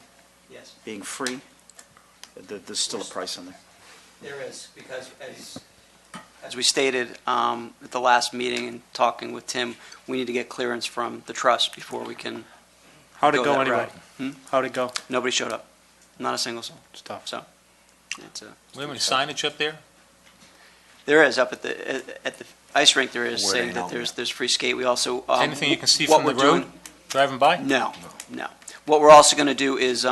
J: Yes.
F: being free. There's still a price on there.
J: There is, because as we stated at the last meeting and talking with Tim, we need to get clearance from the trust before we can,
D: How'd it
J: Go
D: go
J: that
D: anyway?
J: route.
D: How'd it go?
J: nobody showed up, not a single soul.
D: Stuff.
J: So, it's
C: We have any signage up there?
J: there is, up at the ice rink, there is,
G: Where
J: saying
G: they
J: that
G: know.
J: there's free skate. We also.
C: Anything you can see
J: what
C: from the
J: we're doing-
C: road, driving by?
J: No, no. What we're also going to do is,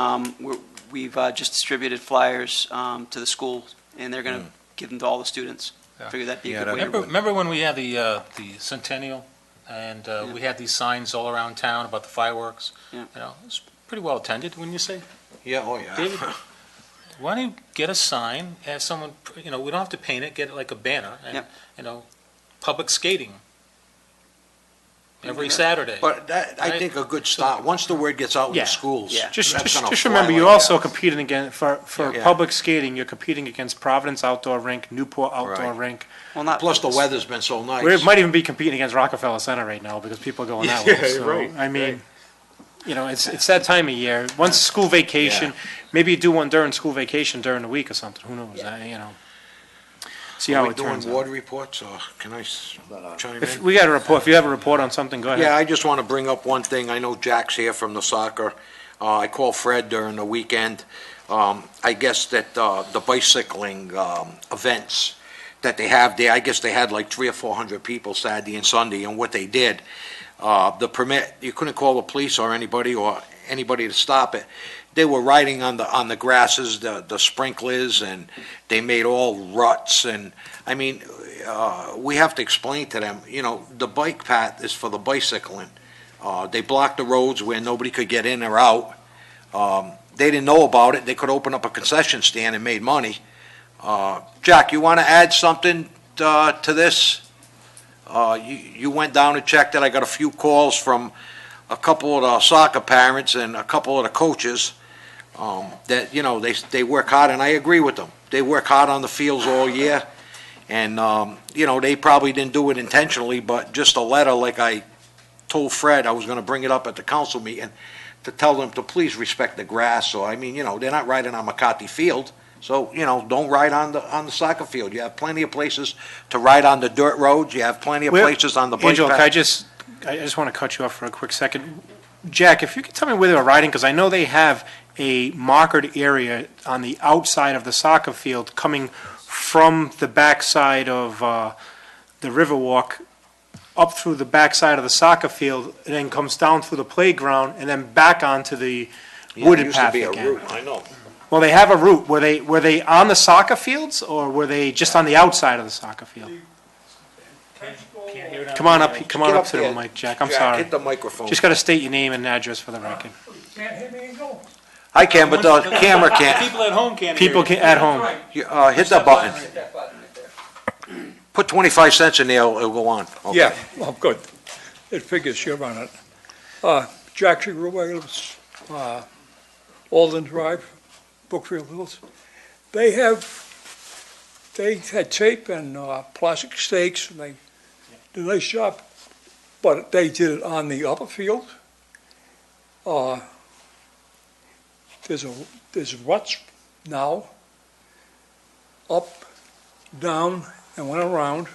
J: we've just distributed flyers to the schools, and they're going to give them to all the students.
C: Yeah.
J: Figure that'd be
G: Yeah,
J: a good way
C: Remember,
J: to.
C: remember when we had the centennial, and we had these signs all around town about the fireworks?
J: Yeah.
C: It was pretty well attended, wouldn't you say?
G: Yeah, oh, yeah.
C: David, why don't you get a sign, have someone, we don't have to paint it, get it like a banner, and,
J: Yep.
C: public skating every Saturday.
G: But that, I
C: Right.
G: think a good start, once the word gets out in
D: Yeah.
G: the schools.
J: Yeah.
D: Just
G: that's gonna
D: just
G: fly
D: remember,
G: like
D: you're also
G: hell.
D: competing again, for
G: Yeah.
D: public skating, you're competing against Providence Outdoor Rink, Newport Outdoor
G: Right.
D: Rink.
J: Well, not
G: Plus, the weather's been so nice.
D: We might even be competing against Rockefeller Center right now because people are going that way.
G: Yeah,
D: So,
G: right,
D: I mean, it's that time of year. Once school vacation, maybe you do one during school vacation during the week or something, who knows, See
G: Are
D: how
G: we
D: it
G: doing
D: turns out.
G: ward reports, or can I chime
D: If
G: in?
D: we got a report, if you have a report on something, go
G: Yeah,
D: ahead.
G: I just want to bring up one thing. I know Jack's here from the soccer. I called Fred during the weekend. I guess that the bicycling events that they have there, I guess they had like 300 or 400 people Saturday and Sunday, and what they did, the permit, you couldn't call the police or anybody to stop it. They were riding on the grasses, the sprinklers, and they made all ruts, and, I mean, we have to explain to them, the bike path is for the bicycling. They blocked the roads where nobody could get in or out. They didn't know about it. They could open up a concession stand and made money. Jack, you want to add something to this? You went down and checked it. I got a few calls from a couple of the soccer parents and a couple of the coaches that, they work hard, and I agree with them. They work hard on the fields all year, and, they probably didn't do it intentionally, but just a letter, like I told Fred, I was going to bring it up at the council meeting, to tell them to please respect the grass. So, I mean, they're not riding on McCarthy Field, so, don't ride on the soccer field. You have plenty of places to ride on the dirt roads, you have plenty of
D: Where-
G: places on the bike
D: Angela,
G: path.
D: I just want to cut you off for a quick second. Jack, if you could tell me where they were riding, because I know they have a markered area on the outside of the soccer field coming from the backside of the Riverwalk up through the backside of the soccer field, and then comes down through the playground, and then back onto the wooded path again.
G: I know.
D: Well, they have a route. Were they on the soccer fields, or were they just on the outside of the soccer field? Come on up
G: Get
D: to
G: up
D: the
G: there,
D: mic, Jack. I'm
G: Jack,
D: sorry.
G: hit the microphone.
D: Just got to state your name and address for the record.
G: I can, but the camera can't.
C: People at home can't hear
D: People
C: you.
D: at home.
G: Hit the button. Put 25 cents in there, it'll go on. Okay.
M: Yeah, well, good. It figures you're on it. Jack Williams, Alden Drive, Brookfield Hills. They had tape and plastic stakes, and they did a nice job, but they did it on the upper field. There's ruts now, up, down, and went around.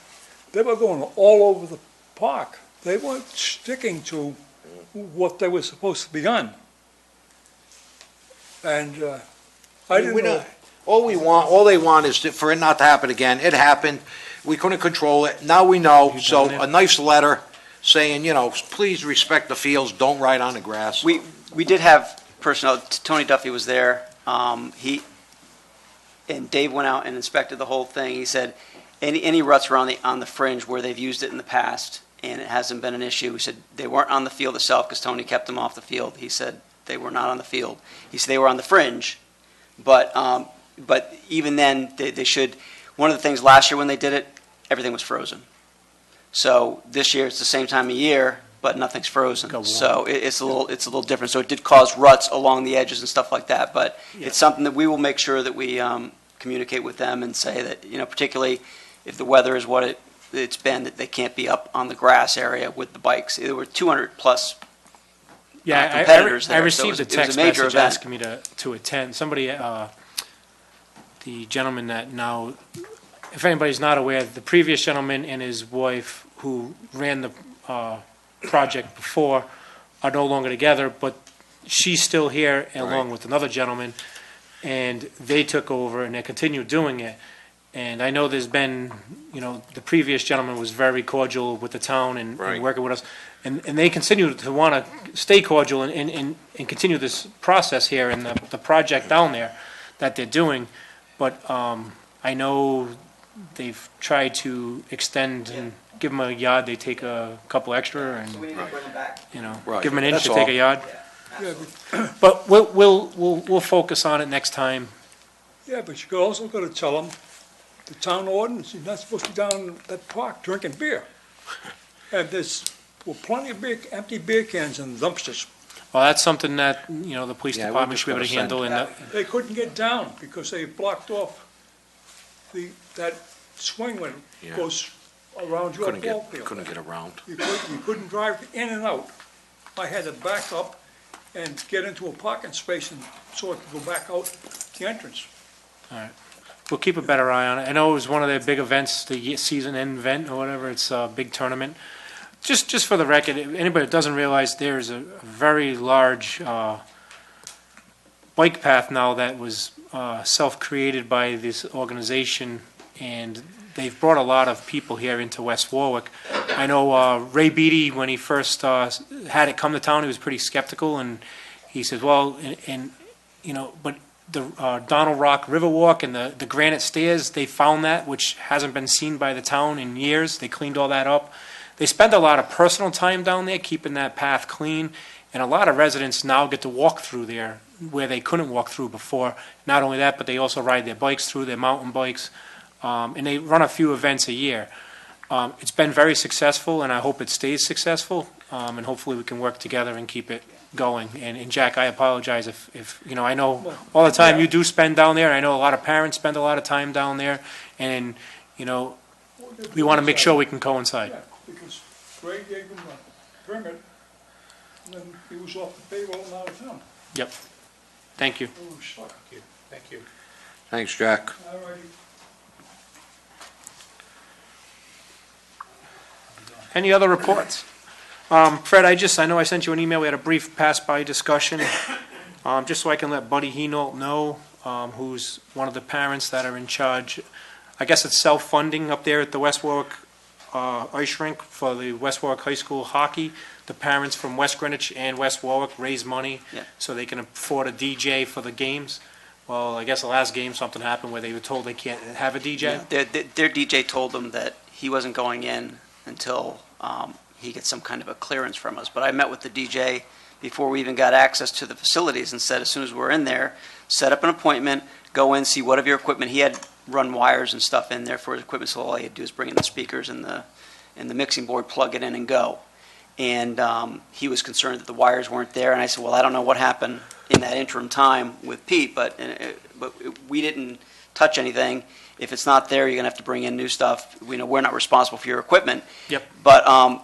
M: They were going all over the park. They weren't sticking to what they were supposed to be on. And I didn't know.
G: All they want is for it not to happen again. It happened. We couldn't control it. Now we know. So a nice letter saying, please respect the fields, don't ride on the grass.
J: We did have personnel, Tony Duffy was there. And Dave went out and inspected the whole thing. He said, any ruts around on the fringe where they've used it in the past, and it hasn't been an issue. He said they weren't on the field itself because Tony kept them off the field. He said they were not on the field. He said they were on the fringe, but even then, they should. One of the things last year when they did it, everything was frozen. So this year it's the same time of year, but nothing's frozen. So it's a little different. So it did cause ruts along the edges and stuff like that. But it's something that we will make sure that we communicate with them and say that, particularly if the weather is what it's been, that they can't be up on the grass area with the bikes. There were 200 plus competitors there.
D: I received
J: so
D: a text
J: major
D: message
J: event.
D: asking me to attend. Somebody, the gentleman that now, if anybody's not aware, the previous gentleman and his wife who ran the project before are no longer together, but she's still here along with another gentleman, and they took over and they continue doing it. And I know there's been, the previous gentleman was very cordial with the town and working with us, and they continue to want to stay cordial and continue this process here and the project down there that they're doing. But I know they've tried to extend and give them a yard, they take a couple extra, and
J: So we need to bring them back.
D: give them an inch
G: That's
D: to take
G: all.
D: a yard.
M: Yeah,
D: But we'll focus on it next time.
M: yeah, but you also got to tell them, the town ordinance, you're not supposed to be down in that park drinking beer. And there's plenty of empty beer cans in dumpsters.
D: Well, that's something that, the police
G: Yeah, we're
D: department
G: just
D: should be able to
G: gonna send-
D: handle.
M: They couldn't get down because they blocked off that swing when
G: Yeah.
M: it goes around your ball field.
G: Couldn't get around.
M: You couldn't drive in and out. I had to back up and get into a parking space so I could go back out the entrance.
D: We'll keep a better eye on it. I know it was one of their big events, the season end event or whatever, it's a big tournament. Just for the record, if anybody that doesn't realize, there's a very large bike path now that was self-created by this organization, and they've brought a lot of people here into West Warwick. I know Ray Beatty, when he first had it come to town, he was pretty skeptical, and he said, well, but the Donald Rock Riverwalk and the granite stairs, they found that, which hasn't been seen by the town in years. They cleaned all that up. They spend a lot of personal time down there keeping that path clean, and a lot of residents now get to walk through there where they couldn't walk through before. Not only that, but they also ride their bikes through, their mountain bikes, and they run a few events a year. It's been very successful, and I hope it stays successful, and hopefully we can work together and keep it going. And Jack, I apologize if I know all the time you do spend down there. I know a lot of parents spend a lot of time down there, and, we want to make sure we can coincide.
M: Yeah, because Ray gave him a permit, and then he was off the payroll and out of town.
D: Yep. Thank you.
M: Oh, suck.
C: Thank you.
G: Thanks, Jack.
M: All righty.
D: Any other reports? Fred, I know I sent you an email, we had a brief pass-by discussion, just so I can let Buddy Henault know, who's one of the parents that are in charge. I guess it's self-funding up there at the West Warwick ice rink for the West Warwick High School hockey. The parents from West Greenwich and West Warwick raise money
J: Yeah.
D: so they can afford a DJ for the games. Well, I guess the last game, something happened where they were told they can't have a DJ.
J: Their DJ told them that he wasn't going in until he gets some kind of a clearance from us. But I met with the DJ before we even got access to the facilities and said, as soon as we're in there, set up an appointment, go in, see what of your equipment. He had run wires and stuff in there for his equipment, so all he had to do is bring in the speakers and the mixing board, plug it in and go. And he was concerned that the wires weren't there, and I said, well, I don't know what happened in that interim time with Pete, but we didn't touch anything. If it's not there, you're going to have to bring in new stuff. We know we're not responsible for your equipment.
D: Yep.
J: But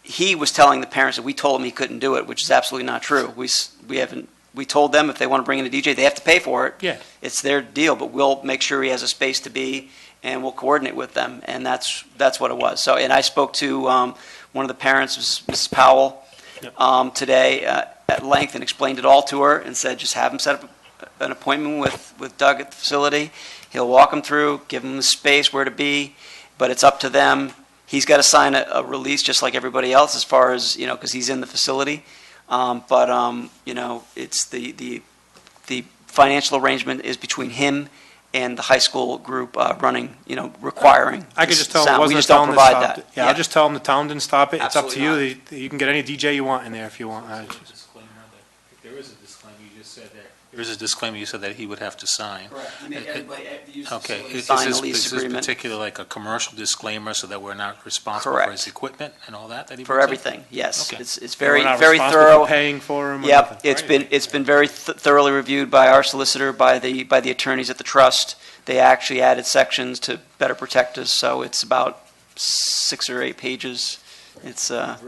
J: he was telling the parents that we told him he couldn't do it, which is absolutely not true. We told them if they want to bring in a DJ, they have to pay for it.
D: Yeah.
J: It's their deal, but we'll make sure he has a space to be, and we'll coordinate with them, and that's what it was. So, and I spoke to one of the parents, Mrs. Powell, today at length and explained it all to her and said, just have him set up an appointment with Doug at the facility. He'll walk them through, give them the space where to be, but it's up to them. He's got to sign a release just like everybody else as far as, because he's in the facility. It's the financial arrangement is between him and the high school group running, requiring.
D: I could just tell him it
J: sound.
D: wasn't
J: We just
D: the
J: don't
D: town that
J: provide
D: stopped
J: that.
D: it. Yeah, I'll just tell him the town didn't stop it. It's up to
J: Absolutely
D: you. You can get any DJ you want in there if you want.
C: Disclaimer that, if there is a disclaimer, you just said that. There is a disclaimer you said that he would have to sign.
J: Correct. You make everybody use the
C: Okay,
J: facility
C: is
J: sign the
C: this
J: lease agreement
C: particular like a commercial disclaimer so that we're not responsible for
J: Correct.
C: his equipment and all that he
J: for
C: brings in?
J: everything. Yes,
C: Okay.
J: it's
D: We're
J: very
D: not
J: very
D: responsible
J: thorough.
D: for paying for him or
J: Yep,
D: nothing.
J: it's been very thoroughly reviewed by our solicitor, by the attorneys at the trust. They actually added sections to better protect us, so it's about 6 or 8 pages. It's a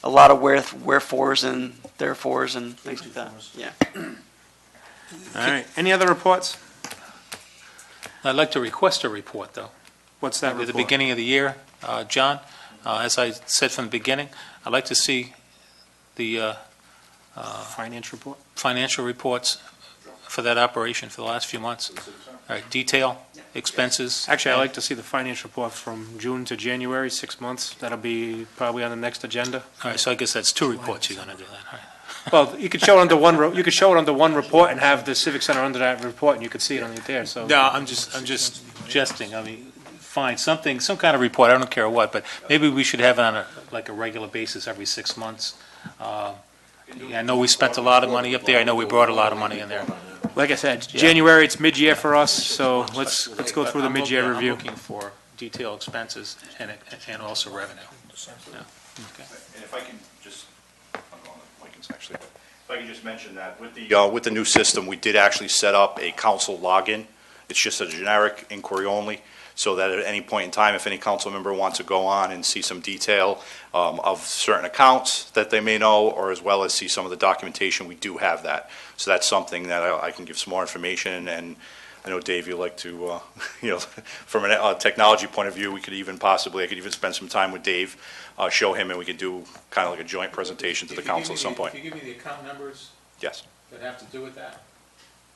J: lot of wherefores and therefores and things like that. Yeah.
D: All right. Any other reports?
C: I'd like to request a report, though.
D: What's that
C: At the
D: report?
C: beginning of the year, John, as I said from the beginning, I'd like to see the
D: Finance report?
C: financial reports for that operation for the last few months. All right, detail, expenses.
D: Actually, I'd like to see the finance report from June to January, 6 months. That'll be probably on the next agenda.
C: All right, so I guess that's 2 reports you're going to do then. All right.
D: Well, you could show it under you could show it under one report and have the Civic Center under that report, and you could see it on it there, so.
C: No, I'm just suggesting, I mean, fine, some kind of report, I don't care what, but maybe we should have it on a regular basis every 6 months. I know we spent a lot of money up there, I know we brought a lot of money in there.
D: Like I said, January, it's mid-year for us, so let's go through the mid-year review.
C: I'm looking for detailed expenses and also revenue. Yeah. Okay.
I: And if I can just, I'm going to Lincoln's actually, if I can just mention that with the new system, we did actually set up a council login. It's just a generic inquiry only, so that at any point in time, if any council member wants to go on and see some detail of certain accounts that they may know, or as well as see some of the documentation, we do have that. So that's something that I can give some more information, and I know, Dave, you like to, from a technology point of view, I could even spend some time with Dave, show him, and we could do kind of like a joint presentation to the council at some point.
C: If you give me the account numbers
I: Yes.
C: that have to do with that.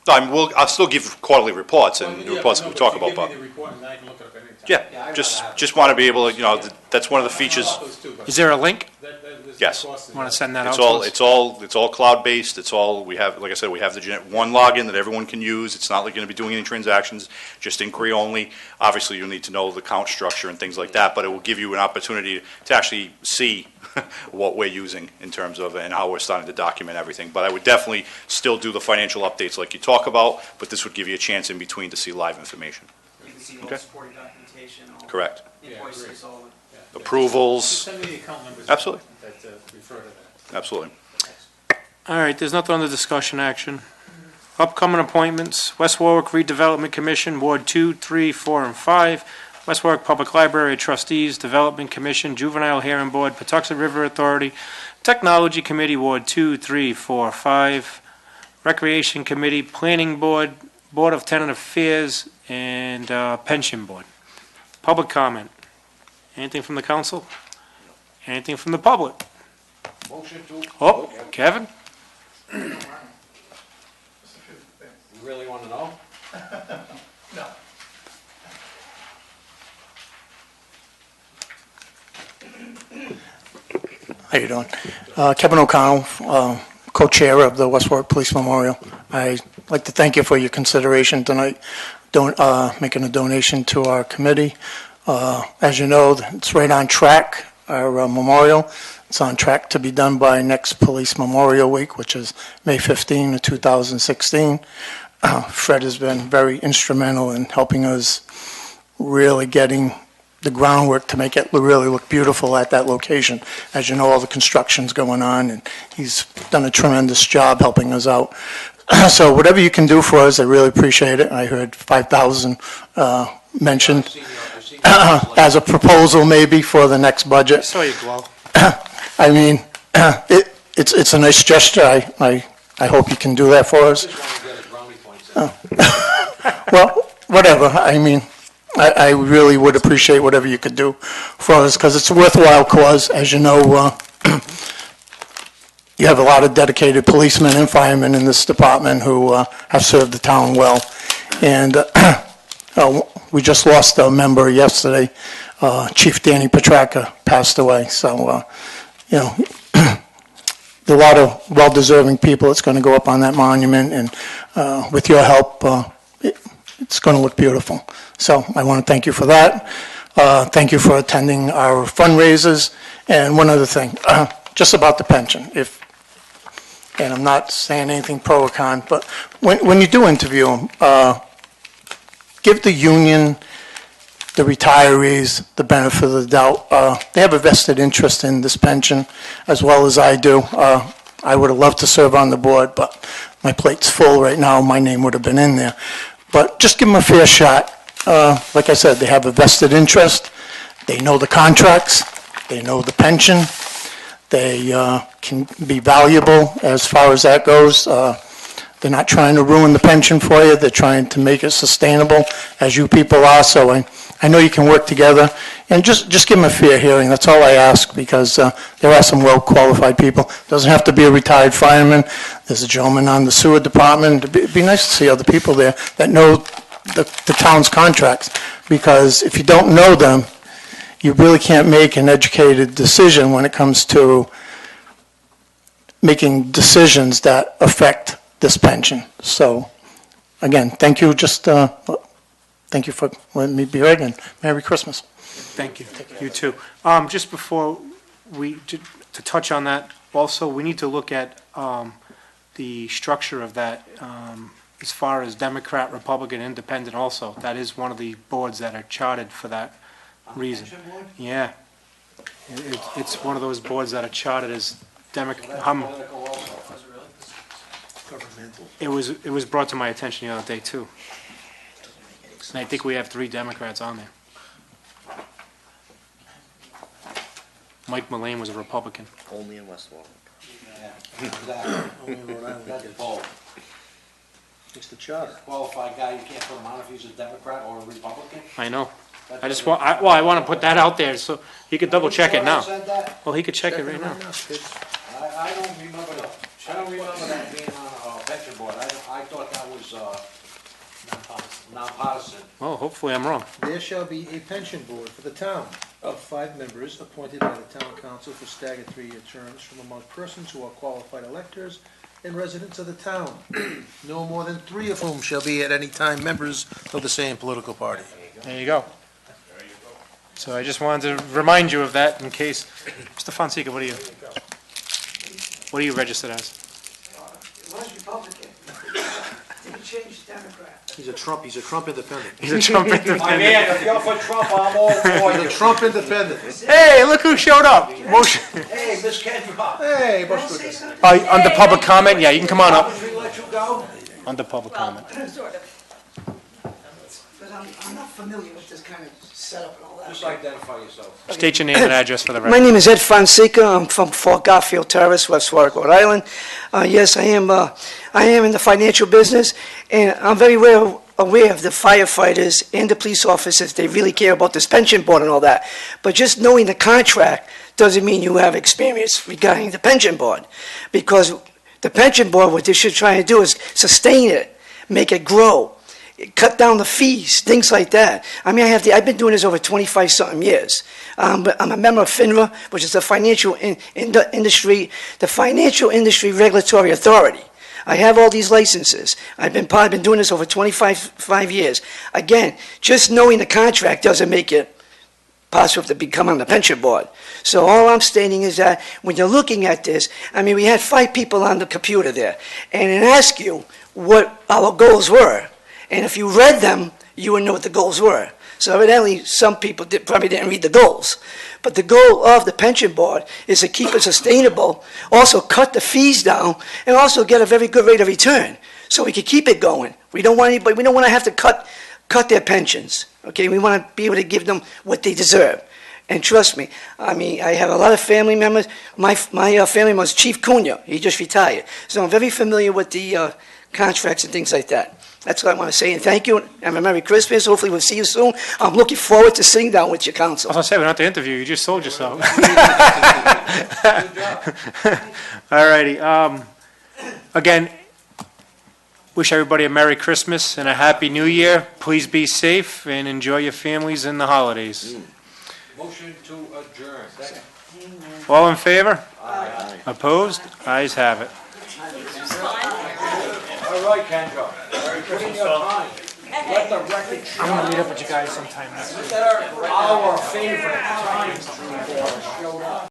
I: No, I'll still give quarterly reports and reports that we talk about, but,
C: Give me the report and I can look it up anytime.
I: yeah, just want to be able to, that's one of the features.
D: Is there a link?
I: Yes.
D: Want to send that out to us?
I: It's all cloud-based, we have, like I said, we have the one login that everyone can use, it's not like going to be doing any transactions, just inquiry only. Obviously, you'll need to know the account structure and things like that, but it will give you an opportunity to actually see what we're using in terms of, and how we're starting to document everything. But I would definitely still do the financial updates like you talk about, but this would give you a chance in between to see live information.
J: You can see all
I: Okay.
J: the supporting documentation, all
I: Correct.
J: invoices, all the
I: Approvals.
C: Just send me the account numbers.
I: Absolutely.
C: That refer to that.
I: Absolutely.
D: All right, there's nothing on the discussion action. Upcoming appointments, West Warwick Redevelopment Commission, Ward 2, 3, 4, and 5. West Warwick Public Library Trustees, Development Commission, Juvenile Hearing Board, Patuxent River Authority, Technology Committee, Ward 2, 3, 4, 5. Recreation Committee, Planning Board, Board of Tenant Affairs, and Pension Board. Public comment. Anything from the council? Anything from the public?
G: Motion to.
D: Oh, Kevin?
G: You really wanna know?
F: No.
N: How you doing? Kevin O'Connell, co-chair of the West Warwick Police Memorial. I'd like to thank you for your consideration tonight, making a donation to our committee. As you know, it's right on track, our memorial. It's on track to be done by next Police Memorial Week, which is May 15 of 2016. Fred has been very instrumental in helping us really getting the groundwork to make it really look beautiful at that location. As you know, all the construction's going on, and he's done a tremendous job helping us out. So whatever you can do for us, I really appreciate it. I heard 5,000 mentioned as a proposal maybe for the next budget.
D: Saw you glow.
N: I mean, it's a nice gesture. I hope you can do that for us. Well, whatever. I mean, I really would appreciate whatever you could do for us, because it's a worthwhile cause. As you know, you have a lot of dedicated policemen and firemen in this department who have served the town well. And we just lost a member yesterday. Chief Danny Petracca passed away. So, you know, there are a lot of well-deserving people that's going to go up on that monument, and with your help, it's going to look beautiful. So I want to thank you for that. Thank you for attending our fundraisers. And one other thing, just about the pension. And I'm not saying anything pro or con, but when you do interview them, give the union, the retirees, the benefit of the doubt. They have a vested interest in this pension, as well as I do. I would have loved to serve on the board, but my plate's full right now. My name would have been in there. But just give them a fair shot. Like I said, they have a vested interest. They know the contracts. They know the pension. They can be valuable as far as that goes. They're not trying to ruin the pension for you. They're trying to make it sustainable, as you people are. So I know you can work together. And just give them a fair hearing. That's all I ask, because there are some well-qualified people. Doesn't have to be a retired fireman. There's a gentleman on the sewer department. It'd be nice to see other people there that know the town's contracts, because if you don't know them, you really can't make an educated decision when it comes to making decisions that affect this pension. So, again, thank you. Thank you for letting me be heard, and Merry Christmas.
D: Thank you. You too. Just before to touch on that, also, we need to look at the structure of that as far as Democrat, Republican, Independent also. That is one of the boards that are chartered for that reason. Yeah. It's one of those boards that are chartered as Democrat. It was brought to my attention the other day, too. And I think we have 3 Democrats on there. Mike Mullane was a Republican.
A: Only in West Warwick.
G: That's bold.
E: It's the charter.
G: Qualified guy, you can't put him on if he's a Democrat or a Republican?
D: I know. I want to put that out there so he could double check it now.
G: Said that?
D: Well, he could check it right now.
G: I don't remember that being on a pension board. I thought that was nonpartisan.
D: Well, hopefully I'm wrong.
E: There shall be a pension board for the town of 5 members appointed by the town council for staggered 3-year terms from among persons who are qualified electors and residents of the town, no more than 3 of whom shall be at any time members of the same political party.
D: There you go. So I just wanted to remind you of that in case. Mr. Fonseca, what are you registered as?
F: It was Republican. Didn't change to Democrat.
E: He's a Trump independent.
D: He's a Trump independent.
G: My man, if you're for Trump, I'm all for
E: He's
G: you.
E: a Trump independent.
D: Hey, look who showed up. Motion.
G: Hey, Miss Kendra.
E: Hey,
F: Don't
E: Bush.
F: say something.
D: Under public comment? Yeah, you can come on up.
G: Did we let you go?
D: Under public comment.
F: Sort of. But I'm not familiar with this kind of setup and all that.
G: Just identify yourself.
D: State your name and address for the
F: My
D: record.
F: name is Ed Fonseca. I'm from Fort Garfield Terrace, West Warwick, Rhode Island. Yes, I am in the financial business, and I'm very aware of the firefighters and the police officers. They really care about this pension board and all that. But just knowing the contract, doesn't mean you have experience regarding the pension board. Because the pension board, what they should try and do is sustain it, make it grow, cut down the fees, things like that. I mean, I've been doing this over 25-something years. But I'm a member of FINRA, which is the financial industry regulatory authority. I have all these licenses. I've been doing this over 25 years. Again, just knowing the contract doesn't make it possible to become on the pension board. So all I'm stating is that when you're looking at this, I mean, we had 5 people on the computer there, and it asked you what our goals were. And if you read them, you would know what the goals were. So evidently, some people probably didn't read the goals. But the goal of the pension board is to keep it sustainable, also cut the fees down, and also get a very good rate of return, so we can keep it going. We don't want anybody, we don't want to have to cut their pensions. Okay, we want to be able to give them what they deserve. And trust me, I mean, I have a lot of family members. My family member was Chief Cunha. He just retired. So I'm very familiar with the contracts and things like that. That's what I want to say, and thank you, and have a Merry Christmas. Hopefully we'll see you soon. I'm looking forward to sitting down with your council.
D: I was going to say, we don't have to interview you, you just sold yourself. All righty. Again, wish everybody a Merry Christmas and a Happy New Year. Please be safe and enjoy your families in the holidays.
G: Motion to adjourn. Second.
D: All in favor? Aye. Opposed? Ayes have it.
G: All right, Kendra. Put in your time. Let the record show.
D: I'm going to meet up with you guys sometime next week.
G: Our favorite times showed up.